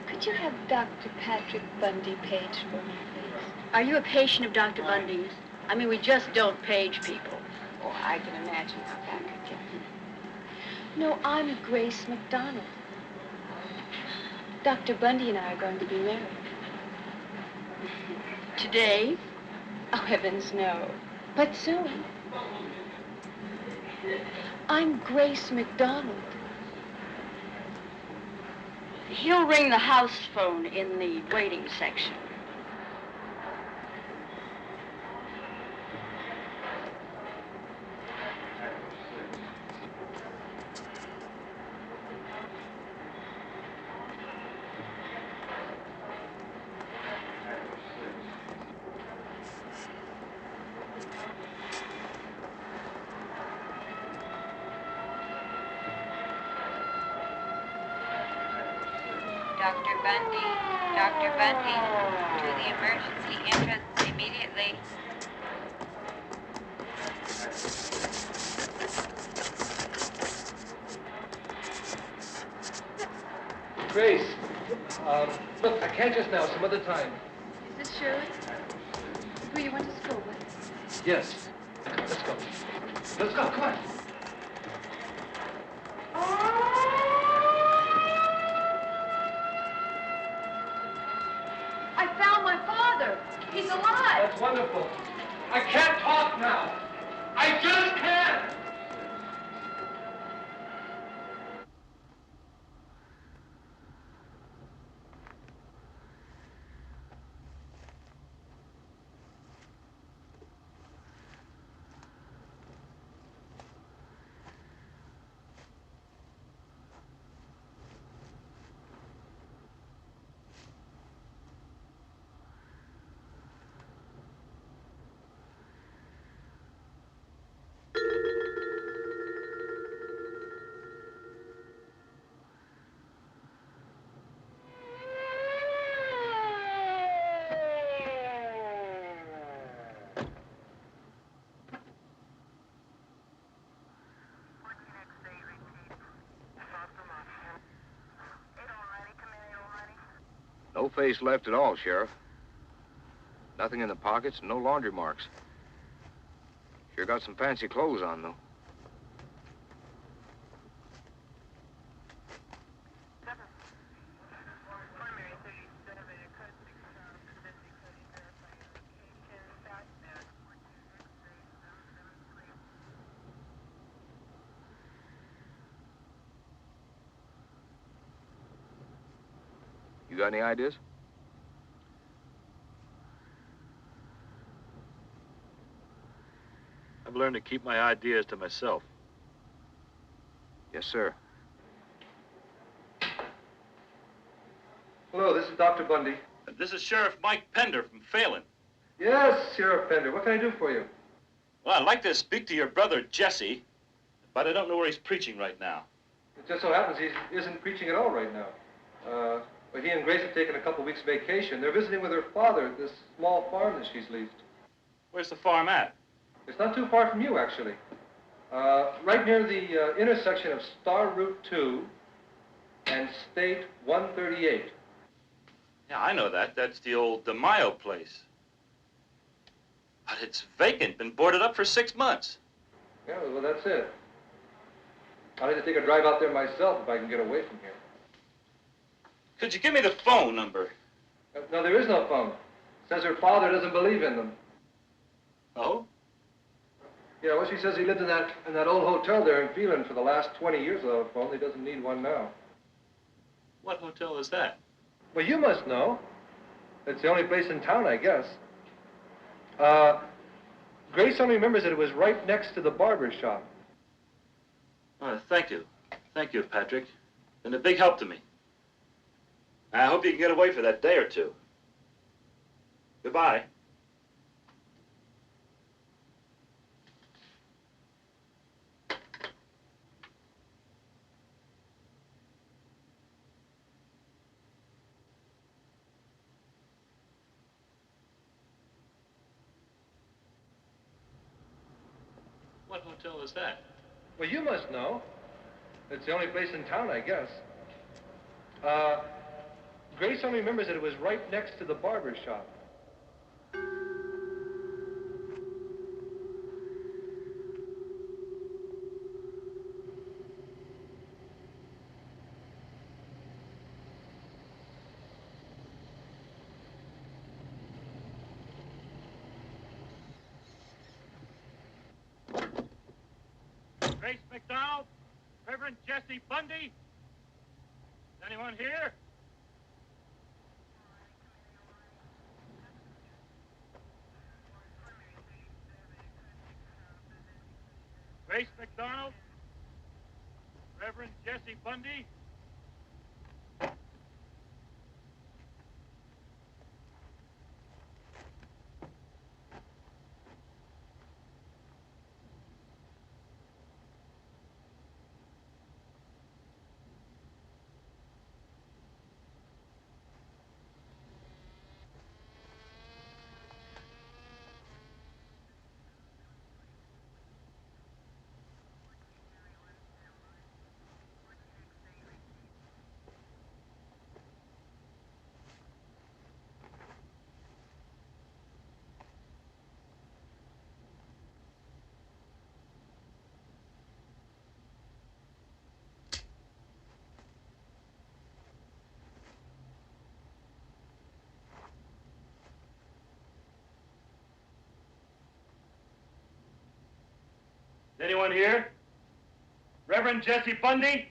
S12: Could you have Dr. Patrick Bundy paged for me, please?
S17: Are you a patient of Dr. Bundy's? I mean, we just don't page people.
S12: Oh, I can imagine how that could get. No, I'm Grace McDonald. Dr. Bundy and I are going to be married.
S17: Today?
S12: Oh, heavens, no. But soon. I'm Grace McDonald.
S17: He'll ring the house phone in the waiting section.
S18: Dr. Bundy, Dr. Bundy, to the emergency entrance immediately.
S9: Grace, look, I can't just now, some other time.
S4: Is this Shirley? Who you went to school with?
S9: Yes. Let's go. Let's go, come on.
S4: I found my father. He's alive.
S9: That's wonderful. I can't talk now. I just can't.
S19: No face left at all, Sheriff. Nothing in the pockets, no laundry marks. Sure got some fancy clothes on, though. You got any ideas?
S14: I've learned to keep my ideas to myself.
S19: Yes, sir.
S9: Hello, this is Dr. Bundy.
S14: This is Sheriff Mike Pender from Phelan.
S9: Yes, Sheriff Pender. What can I do for you?
S14: Well, I'd like to speak to your brother, Jesse, but I don't know where he's preaching right now.
S9: It just so happens he isn't preaching at all right now. But he and Grace have taken a couple weeks vacation. They're visiting with her father at this small farm that she's leased.
S14: Where's the farm at?
S9: It's not too far from you, actually. Right near the intersection of Star Route 2 and State 138.
S14: Yeah, I know that. That's the old DeMaio place. But it's vacant, been boarded up for 6 months.
S9: Yeah, well, that's it. I'll need to take a drive out there myself if I can get away from here.
S14: Could you give me the phone number?
S9: No, there is no phone. Says her father doesn't believe in them.
S14: Oh?
S9: Yeah, well, she says he lived in that old hotel there in Phelan for the last 20 years without a phone. He doesn't need one now.
S14: What hotel is that?
S9: Well, you must know. It's the only place in town, I guess. Grace only remembers that it was right next to the barber shop.
S14: Thank you. Thank you, Patrick. Been a big help to me. I hope you can get away for that day or two. Goodbye. What hotel is that?
S9: Well, you must know. It's the only place in town, I guess. Grace only remembers that it was right next to the barber shop.
S13: Grace McDonald? Reverend Jesse Bundy? Is anyone here? Grace McDonald? Reverend Jesse Bundy? Is anyone here? Reverend Jesse Bundy?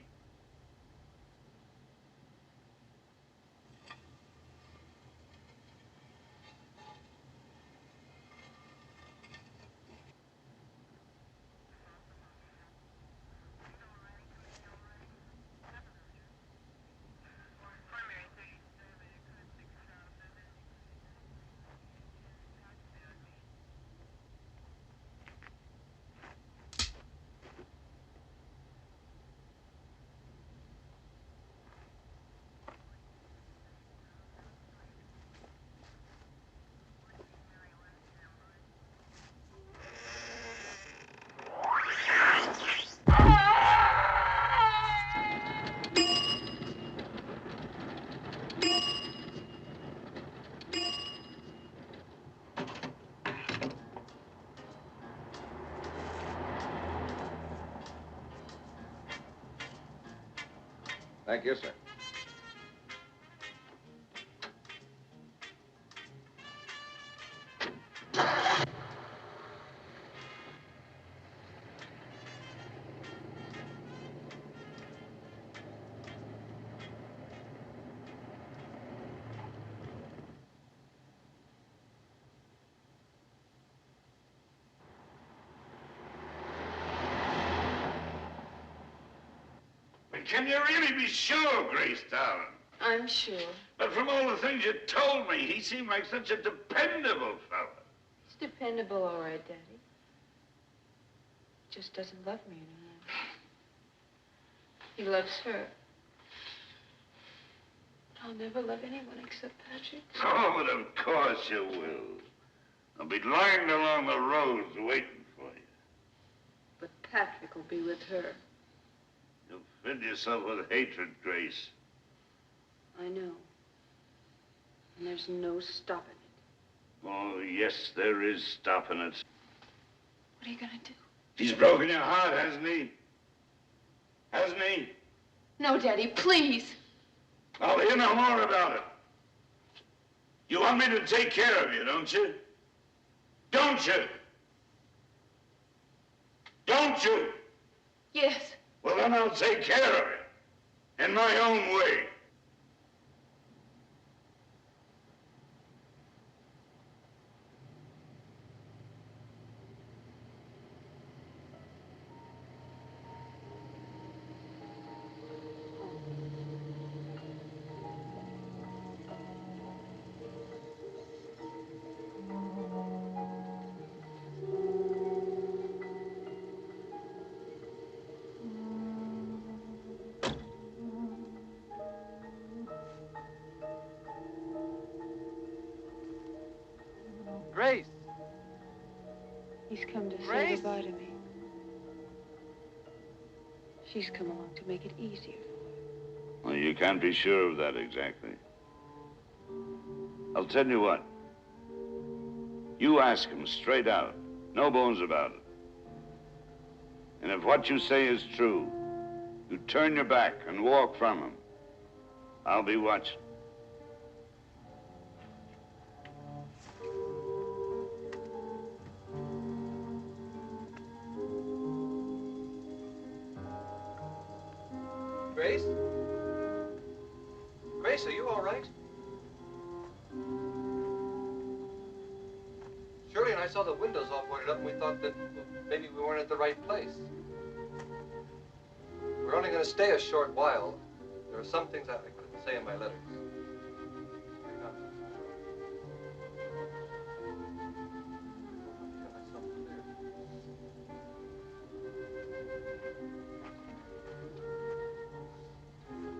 S19: Thank you, sir.
S16: But can you really be sure, Grace, darling?
S12: I'm sure.
S16: But from all the things you told me, he seemed like such a dependable fellow.
S12: He's dependable, all right, Daddy. Just doesn't love me anymore. He loves her. I'll never love anyone except Patrick.
S16: Oh, but of course you will. I'll be lying along the roads waiting for you.
S12: But
S4: Patrick will be with her.
S16: You'll fill yourself with hatred, Grace.
S4: I know. And there's no stopping it.
S16: Oh, yes, there is stopping it.
S4: What are you gonna do?
S16: He's broken your heart, hasn't he? Hasn't he?
S4: No, Daddy, please.
S16: I'll hear no more about it. You want me to take care of you, don't you? Don't you? Don't you?
S4: Yes.
S16: Well, then I'll take care of it. In my own way.
S9: Grace!
S4: He's come to say
S9: Grace?
S4: goodbye to me. She's come along to make it easier.
S16: Well, you can't be sure of that exactly. I'll tell you what. You ask him straight out. No bones about it. And if what you say is true, you turn your back and walk from him. I'll be watching.
S9: Grace? Grace, are you all right? Shirley and I saw the windows all boarded up, and we thought that maybe we weren't at the right place. We're only going to stay a short while. There are some things I couldn't say in my letters.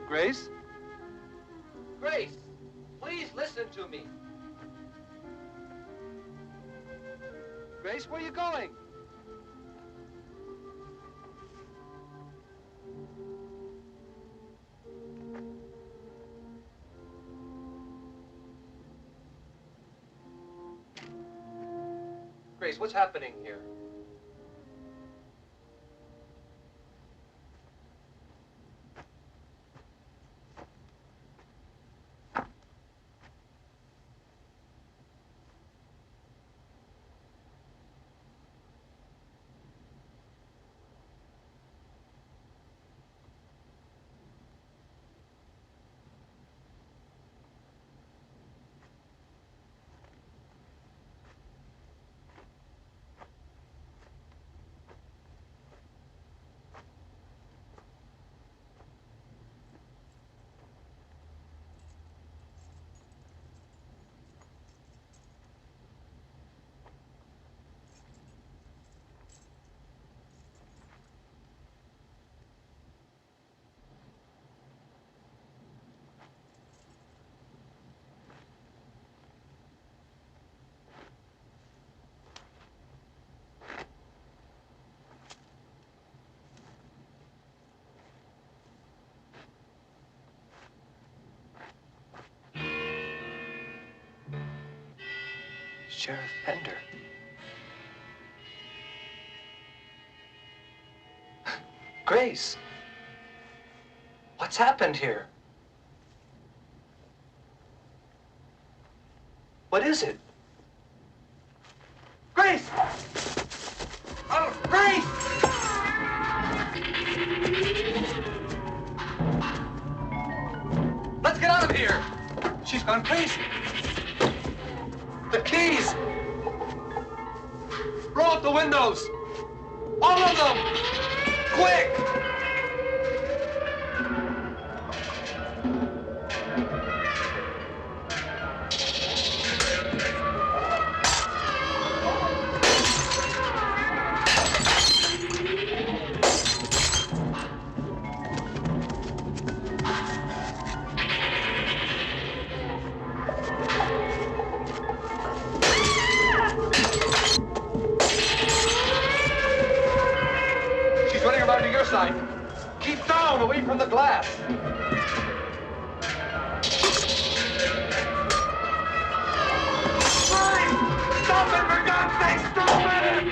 S9: Grace? Grace, please listen to me. Grace, where are you going? Grace, what's happening here? Sheriff Pender. Grace! What's happened here? What is it? Grace! Oh, Grace! Let's get out of here! She's gone crazy. The keys! Roll up the windows! All of them! Quick! side. Keep down, away from the glass. Stop it, for God's sake, stop it!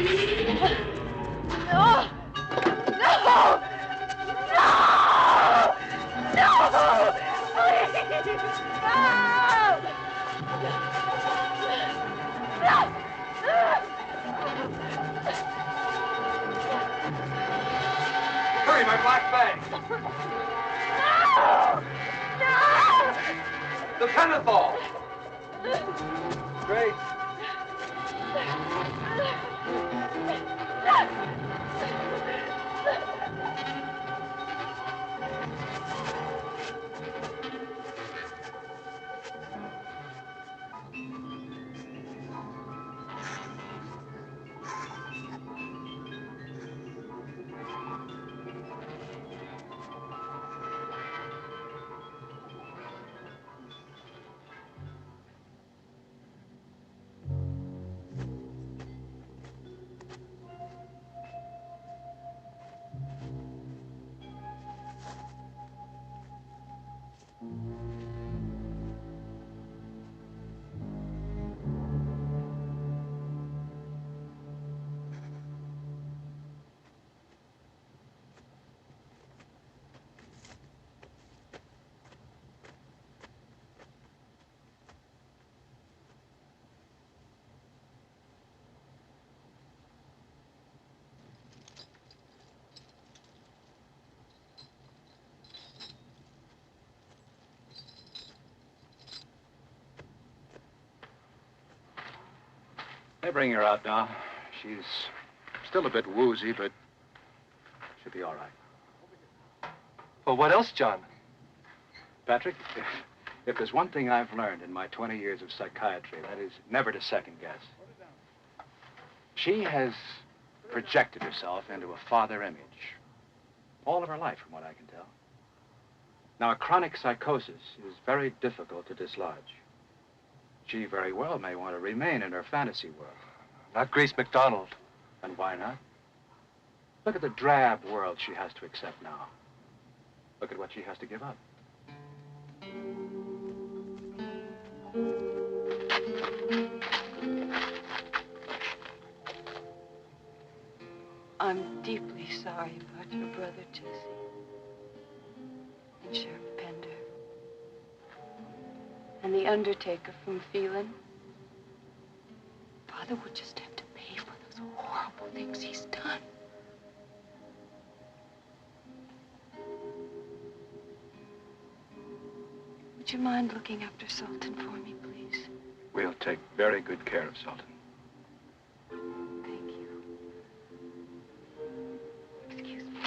S2: No! No! No! No! Please! No!
S9: Hurry, my black bag.
S2: No!
S9: The pentothal. Grace.
S20: They bring her out now. She's still a bit woozy, but she'll be all right.
S9: Well, what else, John?
S20: Patrick, if there's one thing I've learned in my 20 years of psychiatry, that is never to second guess. She has projected herself into a father image all of her life, from what I can tell. Now, a chronic psychosis is very difficult to dislodge. She very well may want to remain in her fantasy world.
S9: Not Grace McDonald.
S20: And why not? Look at the drab world she has to accept now. Look at what she has to give up.
S4: I'm deeply sorry about your brother, Jesse. And Sheriff Pender. And the undertaker from Phelan. Father would just have to pay for those horrible things he's done. Would you mind looking after Sultan for me, please?
S20: We'll take very good care of Sultan.
S4: Thank you. Excuse me.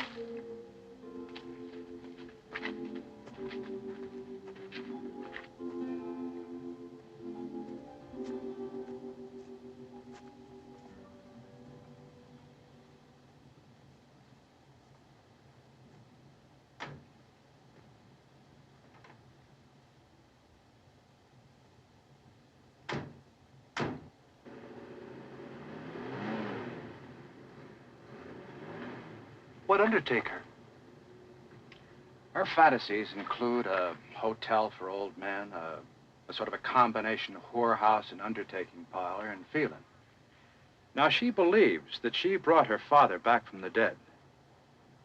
S20: What undertaker? Her fantasies include a hotel for old men, a sort of a combination of whorehouse and undertaking parlor in Phelan. Now, she believes that she brought her father back from the dead.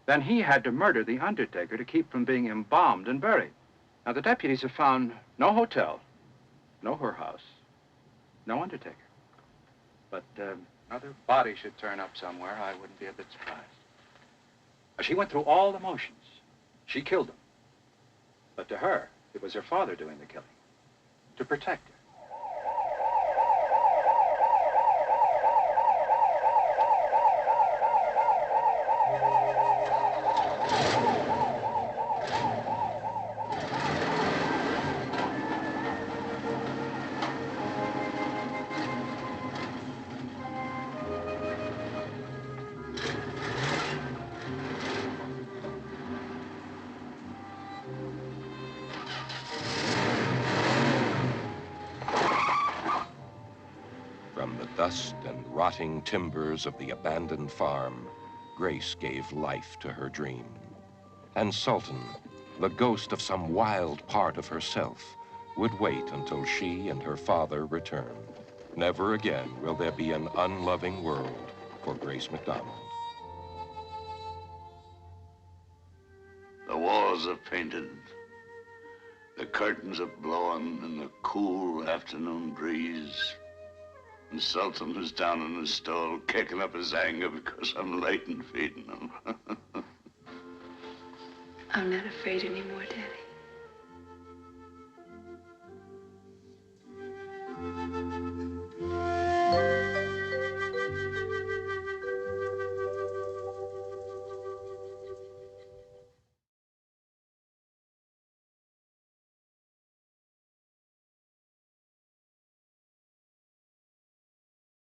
S20: Then he had to murder the undertaker to keep from being embalmed and buried. Now, the deputies have found no hotel, no whorehouse, no undertaker. But another body should turn up somewhere. I wouldn't be a bit surprised. She went through all the motions. She killed him. But to her, it was her father doing the killing, to protect her.
S1: From the dust and rotting timbers of the abandoned farm Grace gave life to her dream. And Sultan, the ghost of some wild part of herself, would wait until she and her father returned. Never again will there be an unloving world for Grace McDonald.
S16: The walls are painted. The curtains are blowing in the cool afternoon breeze. And Sultan was down in his stall kicking up his anger because I'm late in feeding him.
S12: I'm not afraid anymore, Daddy.